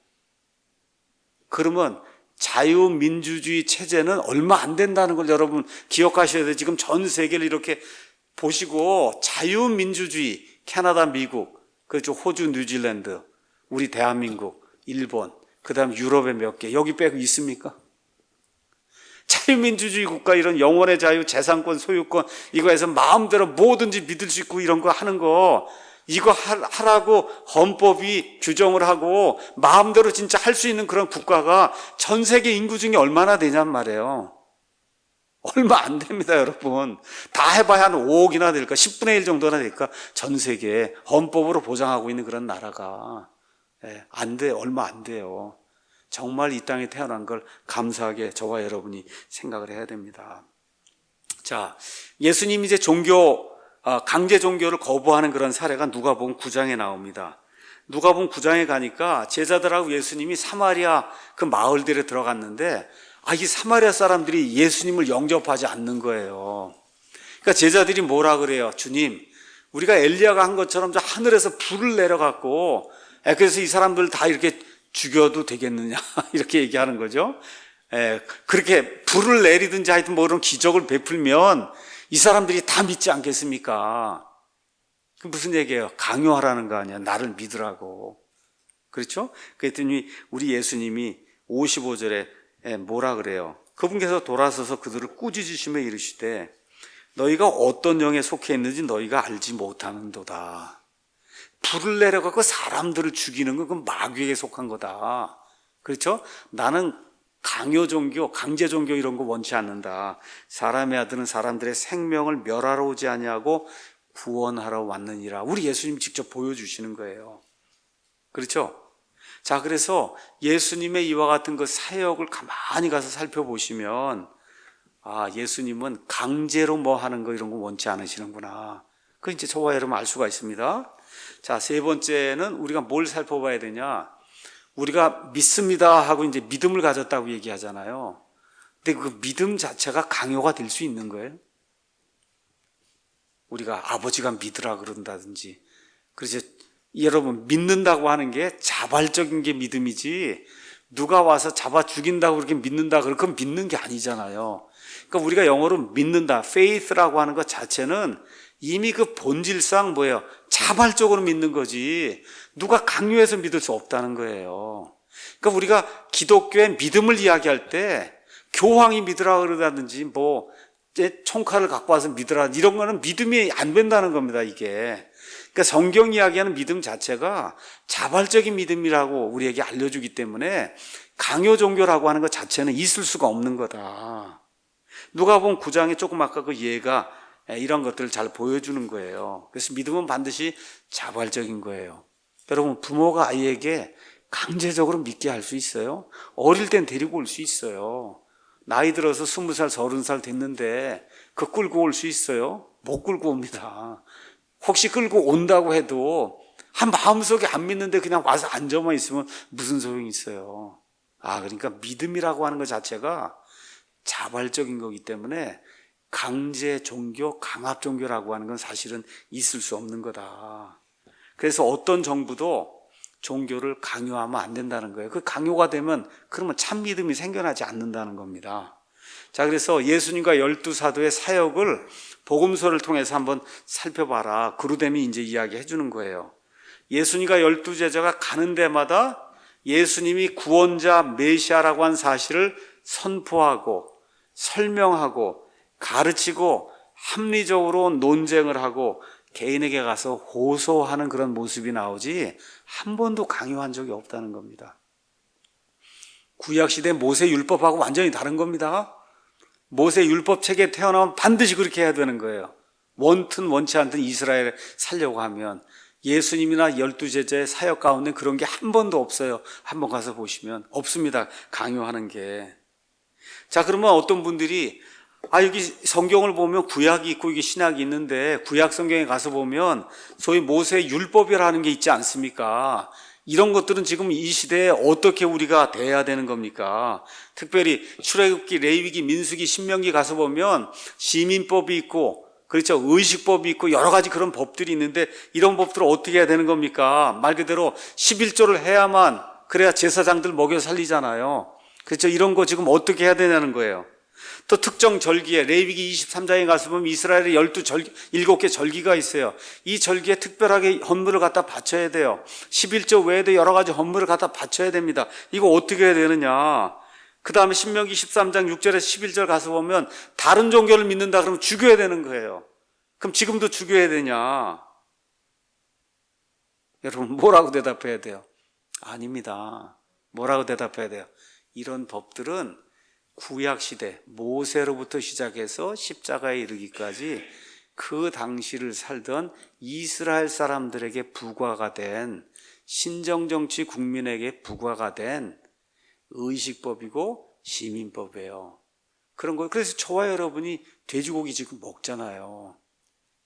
그러면 자유민주주의 체제는 얼마 안 된다는 걸 여러분 기억하셔야 돼요. 지금 전 세계를 이렇게 보시고 자유민주주의, 캐나다, 미국, 그렇죠, 호주, 뉴질랜드, 우리 대한민국, 일본, 그 다음 유럽에 몇 개, 여기 빼고 있습니까? 자유민주주의 국가 이런 영혼의 자유, 재산권, 소유권 이거에서 마음대로 뭐든지 믿을 수 있고 이런 거 하는 거 이거 하라고 헌법이 규정을 하고 마음대로 진짜 할 수 있는 그런 국가가 전 세계 인구 중에 얼마나 되냔 말이에요. 얼마 안 됩니다, 여러분. 다 해봐야 한 5억이나 될까? 10분의 1 정도나 될까? 전 세계에 헌법으로 보장하고 있는 그런 나라가. 안 돼, 얼마 안 돼요. 정말 이 땅에 태어난 걸 감사하게 저와 여러분이 생각을 해야 됩니다. 자, 예수님이 이제 강제 종교를 거부하는 그런 사례가 누가복음 9장에 나옵니다. 누가복음 9장에 가니까 제자들하고 예수님이 사마리아 그 마을들에 들어갔는데 이 사마리아 사람들이 예수님을 영접하지 않는 거예요. 그러니까 제자들이 뭐라 그래요? 주님, 우리가 엘리야가 한 것처럼 저 하늘에서 불을 내려갖고 그래서 이 사람들 다 이렇게 죽여도 되겠느냐 이렇게 얘기하는 거죠. 그렇게 불을 내리든지 하여튼 뭐 그런 기적을 베풀면 이 사람들이 다 믿지 않겠습니까? 그 무슨 얘기예요? 강요하라는 거 아니야. 나를 믿으라고. 그렇죠? 그랬더니 우리 예수님이 55절에 뭐라 그래요? 그분께서 돌아서서 그들을 꾸짖으시며 이르시되 너희가 어떤 영에 속해 있는지 너희가 알지 못하는도다. 불을 내려갖고 사람들을 죽이는 건 그건 마귀에게 속한 거다. 그렇죠? 나는 강요 종교, 강제 종교 이런 거 원치 않는다. 사람의 아들은 사람들의 생명을 멸하러 오지 아니하고 구원하러 왔느니라. 우리 예수님 직접 보여주시는 거예요. 그렇죠? 자, 그래서 예수님의 이와 같은 그 사역을 가만히 가서 살펴보시면 예수님은 강제로 뭐 하는 거 이런 거 원치 않으시는구나. 그건 이제 저와 여러분 알 수가 있습니다. 자, 세 번째는 우리가 뭘 살펴봐야 되냐? 우리가 믿습니다 하고 이제 믿음을 가졌다고 얘기하잖아요. 근데 그 믿음 자체가 강요가 될 수 있는 거예요. 우리가 아버지가 믿으라 그런다든지. 그래서 여러분 믿는다고 하는 게 자발적인 게 믿음이지 누가 와서 잡아 죽인다고 그렇게 믿는다 그건 믿는 게 아니잖아요. 그러니까 우리가 영어로 믿는다, faith라고 하는 것 자체는 이미 그 본질상 뭐예요? 자발적으로 믿는 거지 누가 강요해서 믿을 수 없다는 거예요. 그러니까 우리가 기독교의 믿음을 이야기할 때 교황이 믿으라 그러다든지 뭐 총칼을 갖고 와서 믿으라 이런 거는 믿음이 안 된다는 겁니다. 이게 그러니까 성경 이야기하는 믿음 자체가 자발적인 믿음이라고 우리에게 알려주기 때문에 강요 종교라고 하는 것 자체는 있을 수가 없는 거다. 누가복음 9장에 조금 아까 그 예가 이런 것들을 잘 보여주는 거예요. 그래서 믿음은 반드시 자발적인 거예요. 여러분 부모가 아이에게 강제적으로 믿게 할 수 있어요? 어릴 땐 데리고 올 수 있어요. 나이 들어서 20살, 30살 됐는데 그 끌고 올 수 있어요? 못 끌고 옵니다. 혹시 끌고 온다고 해도 한 마음속에 안 믿는데 그냥 와서 앉아만 있으면 무슨 소용이 있어요? 그러니까 믿음이라고 하는 것 자체가 자발적인 거기 때문에 강제 종교, 강압 종교라고 하는 건 사실은 있을 수 없는 거다. 그래서 어떤 정부도 종교를 강요하면 안 된다는 거예요. 그 강요가 되면 그러면 참 믿음이 생겨나지 않는다는 겁니다. 자, 그래서 예수님과 12사도의 사역을 복음서를 통해서 한번 살펴봐라. 그루됨이 이제 이야기해 주는 거예요. 예수님과 12제자가 가는 데마다 예수님이 구원자 메시아라고 한 사실을 선포하고 설명하고 가르치고 합리적으로 논쟁을 하고 개인에게 가서 호소하는 그런 모습이 나오지 한 번도 강요한 적이 없다는 겁니다. 구약시대 모세율법하고 완전히 다른 겁니다. 모세율법 책에 태어나면 반드시 그렇게 해야 되는 거예요. 원튼 원치 않든 이스라엘에 살려고 하면 예수님이나 12제자의 사역 가운데 그런 게 한 번도 없어요. 한번 가서 보시면 없습니다. 강요하는 게. 자, 그러면 어떤 분들이 여기 성경을 보면 구약이 있고 이게 신약이 있는데 구약 성경에 가서 보면 소위 모세의 율법이라는 게 있지 않습니까? 이런 것들은 지금 이 시대에 어떻게 우리가 대해야 되는 겁니까? 특별히 출애굽기, 레위기, 민수기, 신명기 가서 보면 시민법이 있고 그렇죠. 의식법이 있고 여러 가지 그런 법들이 있는데 이런 법들을 어떻게 해야 되는 겁니까? 말 그대로 11조를 해야만 그래야 제사장들 먹여 살리잖아요. 그렇죠. 이런 거 지금 어떻게 해야 되냐는 거예요. 또 특정 절기에 레위기 23장에 가서 보면 이스라엘의 7개 절기가 있어요. 이 절기에 특별하게 헌물을 갖다 바쳐야 돼요. 11조 외에도 여러 가지 헌물을 갖다 바쳐야 됩니다. 이거 어떻게 해야 되느냐? 그 다음에 신명기 13장 6절에서 11절 가서 보면 다른 종교를 믿는다 그러면 죽여야 되는 거예요. 그럼 지금도 죽여야 되냐? 여러분 뭐라고 대답해야 돼요? 아닙니다. 뭐라고 대답해야 돼요? 이런 법들은 구약 시대 모세로부터 시작해서 십자가에 이르기까지 그 당시를 살던 이스라엘 사람들에게 부과가 된, 신정정치 국민에게 부과가 된 의식법이고 시민법이에요. 그런 거예요. 그래서 저와 여러분이 돼지고기 지금 먹잖아요.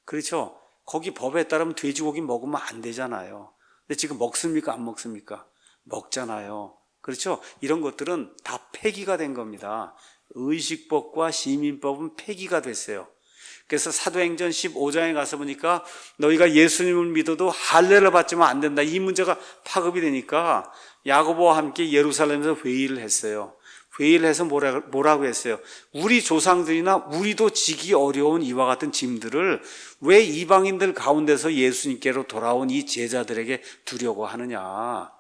그렇죠? 거기 법에 따르면 돼지고기 먹으면 안 되잖아요. 근데 지금 먹습니까? 안 먹습니까? 먹잖아요. 그렇죠? 이런 것들은 다 폐기가 된 겁니다. 의식법과 시민법은 폐기가 됐어요. 그래서 사도행전 15장에 가서 보니까 너희가 예수님을 믿어도 할례를 받지만 안 된다. 이 문제가 파급이 되니까 야고보와 함께 예루살렘에서 회의를 했어요. 회의를 해서 뭐라고 했어요? 우리 조상들이나 우리도 지기 어려운 이와 같은 짐들을 왜 이방인들 가운데서 예수님께로 돌아온 이 제자들에게 두려고 하느냐.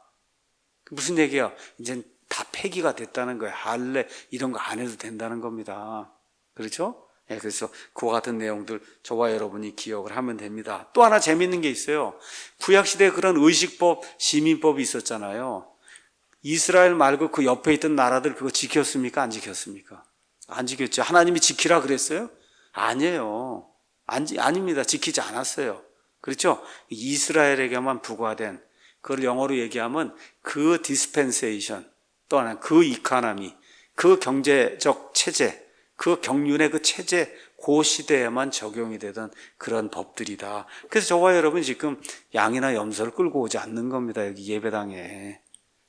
무슨 얘기야? 이제 다 폐기가 됐다는 거예요. 할례 이런 거 안 해도 된다는 겁니다. 그렇죠? 네, 그래서 그와 같은 내용들 저와 여러분이 기억을 하면 됩니다. 또 하나 재밌는 게 있어요. 구약시대에 그런 의식법, 시민법이 있었잖아요. 이스라엘 말고 그 옆에 있던 나라들 그거 지켰습니까? 안 지켰습니까? 안 지켰죠. 하나님이 지키라 그랬어요? 아니에요. 아닙니다. 지키지 않았어요. 그렇죠? 이스라엘에게만 부과된, 그걸 영어로 얘기하면 그 디스펜세이션, 또 하나 그 이카노미, 그 경제적 체제, 그 경륜의 그 체제, 그 시대에만 적용이 되던 그런 법들이다. 그래서 저와 여러분 지금 양이나 염소를 끌고 오지 않는 겁니다. 여기 예배당에.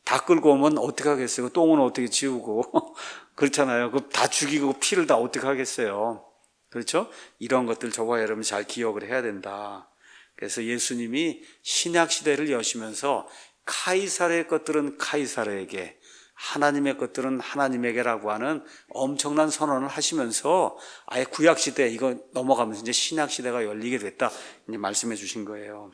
다 끌고 오면 어떻게 하겠어요? 똥은 어떻게 치우고 그렇잖아요. 그 다 죽이고 피를 다 어떻게 하겠어요? 그렇죠? 이런 것들 저와 여러분 잘 기억을 해야 된다. 그래서 예수님이 신약 시대를 여시면서 카이사르의 것들은 카이사르에게, 하나님의 것들은 하나님에게라고 하는 엄청난 선언을 하시면서 아예 구약 시대 이거 넘어가면서 이제 신약 시대가 열리게 됐다 이제 말씀해 주신 거예요.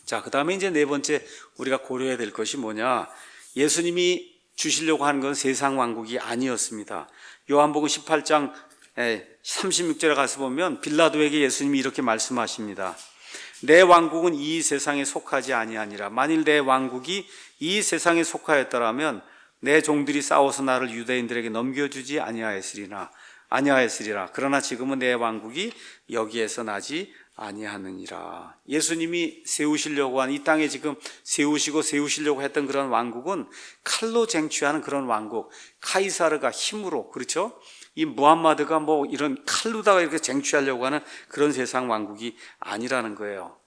자, 그다음에 이제 네 번째 우리가 고려해야 될 것이 뭐냐? 예수님이 주시려고 하는 건 세상 왕국이 아니었습니다. 요한복음 18장 36절에 가서 보면 빌라도에게 예수님이 이렇게 말씀하십니다. 내 왕국은 이 세상에 속하지 아니하니라. 만일 내 왕국이 이 세상에 속하였더라면 내 종들이 싸워서 나를 유대인들에게 넘겨주지 아니하였으리라. 그러나 지금은 내 왕국이 여기에서 나지 아니하느니라. 예수님이 세우시려고 한 이 땅에 지금 세우시려고 했던 그런 왕국은 칼로 쟁취하는 그런 왕국, 카이사르가 힘으로, 그렇죠? 이 무함마드가 뭐 이런 칼로다가 이렇게 쟁취하려고 하는 그런 세상 왕국이 아니라는 거예요.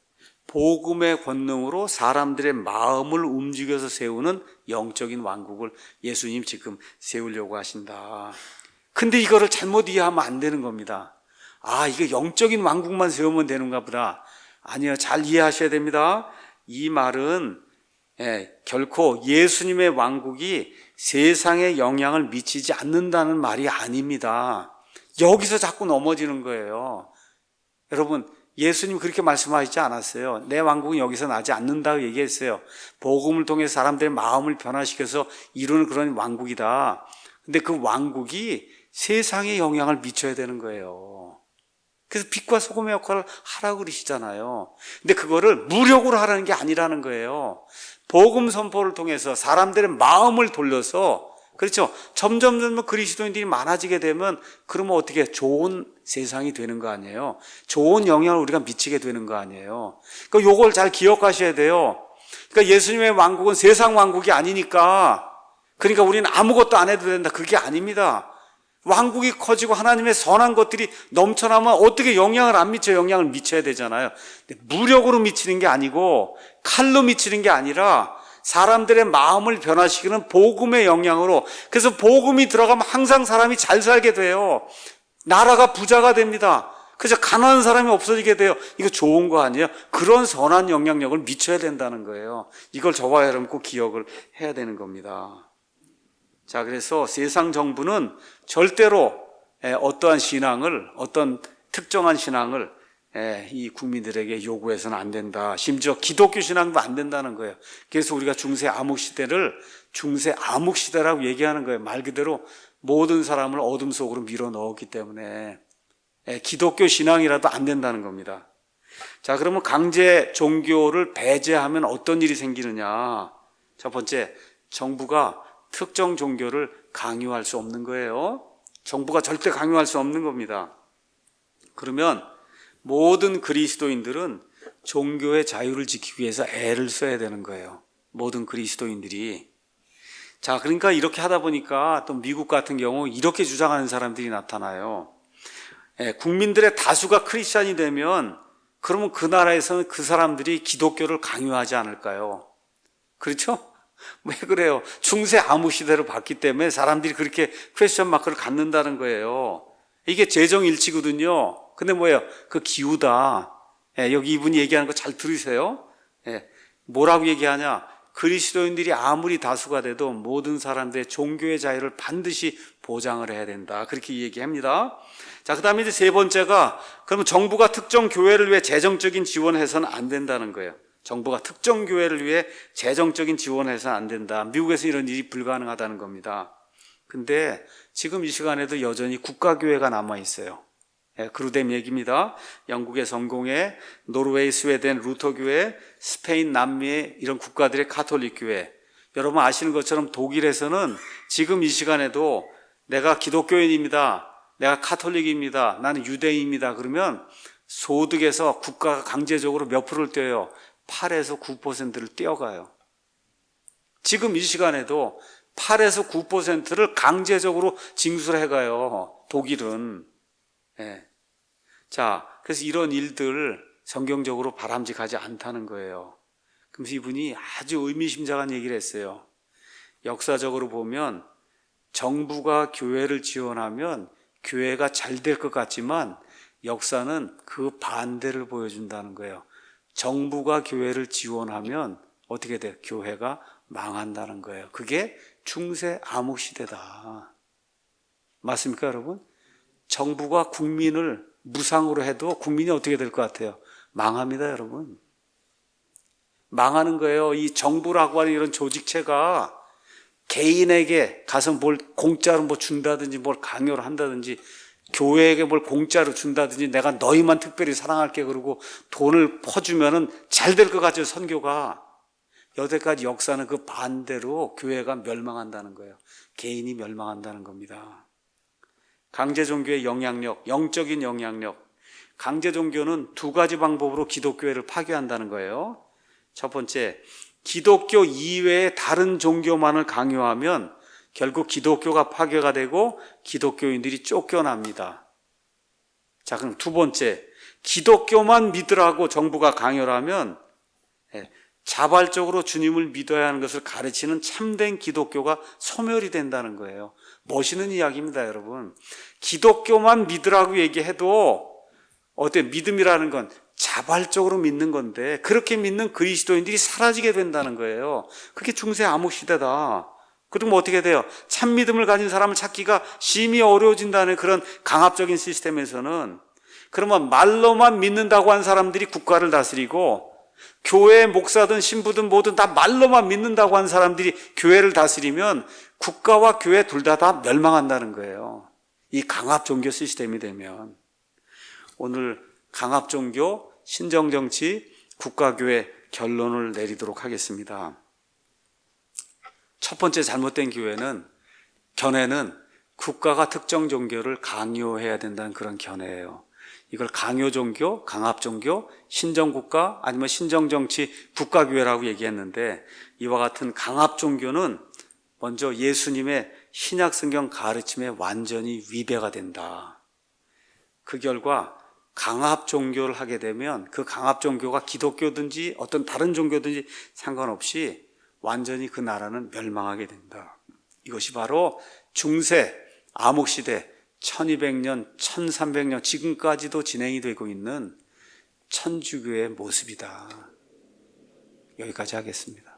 복음의 권능으로 사람들의 마음을 움직여서 세우는 영적인 왕국을 예수님 지금 세우려고 하신다. 근데 이거를 잘못 이해하면 안 되는 겁니다. 아, 이게 영적인 왕국만 세우면 되는가 보다. 아니요, 잘 이해하셔야 됩니다. 이 말은 결코 예수님의 왕국이 세상에 영향을 미치지 않는다는 말이 아닙니다. 여기서 자꾸 넘어지는 거예요. 여러분, 예수님 그렇게 말씀하시지 않았어요. 내 왕국은 여기서 나지 않는다고 얘기했어요. 복음을 통해 사람들의 마음을 변화시켜서 이루는 그런 왕국이다. 근데 그 왕국이 세상에 영향을 미쳐야 되는 거예요. 그래서 빛과 소금의 역할을 하라고 그러시잖아요. 근데 그거를 무력으로 하라는 게 아니라는 거예요. 복음 선포를 통해서 사람들의 마음을 돌려서, 그렇죠? 점점 그리스도인들이 많아지게 되면 그러면 어떻게 좋은 세상이 되는 거 아니에요? 좋은 영향을 우리가 미치게 되는 거 아니에요? 그러니까 요걸 잘 기억하셔야 돼요. 그러니까 예수님의 왕국은 세상 왕국이 아니니까, 그러니까 우리는 아무것도 안 해도 된다. 그게 아닙니다. 왕국이 커지고 하나님의 선한 것들이 넘쳐나면 어떻게 영향을 안 미쳐? 영향을 미쳐야 되잖아요. 근데 무력으로 미치는 게 아니고 칼로 미치는 게 아니라 사람들의 마음을 변화시키는 복음의 영향으로. 그래서 복음이 들어가면 항상 사람이 잘 살게 돼요. 나라가 부자가 됩니다. 그래서 가난한 사람이 없어지게 돼요. 이거 좋은 거 아니에요? 그런 선한 영향력을 미쳐야 된다는 거예요. 이걸 저와 여러분 꼭 기억을 해야 되는 겁니다. 자, 그래서 세상 정부는 절대로 어떠한 신앙을, 어떤 특정한 신앙을 이 국민들에게 요구해서는 안 된다. 심지어 기독교 신앙도 안 된다는 거예요. 그래서 우리가 중세 암흑 시대를 중세 암흑 시대라고 얘기하는 거예요. 말 그대로 모든 사람을 어둠 속으로 밀어 넣었기 때문에 기독교 신앙이라도 안 된다는 겁니다. 자, 그러면 강제 종교를 배제하면 어떤 일이 생기느냐? 첫 번째, 정부가 특정 종교를 강요할 수 없는 거예요. 정부가 절대 강요할 수 없는 겁니다. 그러면 모든 그리스도인들은 종교의 자유를 지키기 위해서 애를 써야 되는 거예요. 모든 그리스도인들이. 자, 그러니까 이렇게 하다 보니까 또 미국 같은 경우 이렇게 주장하는 사람들이 나타나요. 국민들의 다수가 크리스찬이 되면 그러면 그 나라에서는 그 사람들이 기독교를 강요하지 않을까요? 그렇죠? 왜 그래요? 중세 암흑 시대로 봤기 때문에 사람들이 그렇게 퀘스천 마크를 갖는다는 거예요. 이게 재정일치거든요. 근데 뭐예요? 그 기우다. 여기 이분이 얘기하는 거 잘 들으세요. 뭐라고 얘기하냐? 그리스도인들이 아무리 다수가 돼도 모든 사람들의 종교의 자유를 반드시 보장을 해야 된다. 그렇게 얘기합니다. 자, 그 다음에 이제 세 번째가, 그러면 정부가 특정 교회를 위해 재정적인 지원해서는 안 된다는 거예요. 정부가 특정 교회를 위해 재정적인 지원해서는 안 된다. 미국에서 이런 일이 불가능하다는 겁니다. 근데 지금 이 시간에도 여전히 국가교회가 남아있어요. 그루뎀 얘기입니다. 영국의 성공회, 노르웨이, 스웨덴, 루터교회, 스페인, 남미의 이런 국가들의 가톨릭 교회. 여러분 아시는 것처럼 독일에서는 지금 이 시간에도 내가 기독교인입니다. 내가 가톨릭입니다. 나는 유대인입니다. 그러면 소득에서 국가가 강제적으로 몇 프로를 떼어요? 8에서 9%를 떼어가요. 지금 이 시간에도 8에서 9%를 강제적으로 징수를 해가요. 독일은. 자, 그래서 이런 일들 성경적으로 바람직하지 않다는 거예요. 그래서 이분이 아주 의미심장한 얘기를 했어요. 역사적으로 보면 정부가 교회를 지원하면 교회가 잘 될 것 같지만 역사는 그 반대를 보여준다는 거예요. 정부가 교회를 지원하면 어떻게 돼요? 교회가 망한다는 거예요. 그게 중세 암흑 시대다. 맞습니까, 여러분? 정부가 국민을 무상으로 해도 국민이 어떻게 될 것 같아요? 망합니다, 여러분. 망하는 거예요. 이 정부라고 하는 이런 조직체가 개인에게 가서 뭘 공짜로 뭐 준다든지 뭘 강요를 한다든지 교회에게 뭘 공짜로 준다든지 내가 너희만 특별히 사랑할게 그러고 돈을 퍼주면은 잘 될 것 같죠, 선교가. 여태까지 역사는 그 반대로 교회가 멸망한다는 거예요. 개인이 멸망한다는 겁니다. 강제 종교의 영향력, 영적인 영향력. 강제 종교는 두 가지 방법으로 기독교회를 파괴한다는 거예요. 첫 번째, 기독교 이외의 다른 종교만을 강요하면 결국 기독교가 파괴가 되고 기독교인들이 쫓겨납니다. 자, 그럼 두 번째, 기독교만 믿으라고 정부가 강요를 하면 자발적으로 주님을 믿어야 하는 것을 가르치는 참된 기독교가 소멸이 된다는 거예요. 멋있는 이야기입니다, 여러분. 기독교만 믿으라고 얘기해도 믿음이라는 건 자발적으로 믿는 건데 그렇게 믿는 그리스도인들이 사라지게 된다는 거예요. 그게 중세 암흑 시대다. 그러면 어떻게 돼요? 참 믿음을 가진 사람을 찾기가 심히 어려워진다는 그런 강압적인 시스템에서는 그러면 말로만 믿는다고 한 사람들이 국가를 다스리고 교회 목사든 신부든 뭐든 다 말로만 믿는다고 한 사람들이 교회를 다스리면 국가와 교회 둘 다 멸망한다는 거예요. 이 강압 종교 시스템이 되면. 오늘 강압 종교, 신정정치, 국가교회 결론을 내리도록 하겠습니다. 첫 번째 잘못된 견해는 국가가 특정 종교를 강요해야 된다는 그런 견해예요. 이걸 강요 종교, 강압 종교, 신정국가 아니면 신정정치, 국가교회라고 얘기했는데 이와 같은 강압 종교는 먼저 예수님의 신약성경 가르침에 완전히 위배가 된다. 그 결과 강압 종교를 하게 되면 그 강압 종교가 기독교든지 어떤 다른 종교든지 상관없이 완전히 그 나라는 멸망하게 된다. 이것이 바로 중세 암흑시대 1200년, 1300년 지금까지도 진행이 되고 있는 천주교의 모습이다. 여기까지 하겠습니다.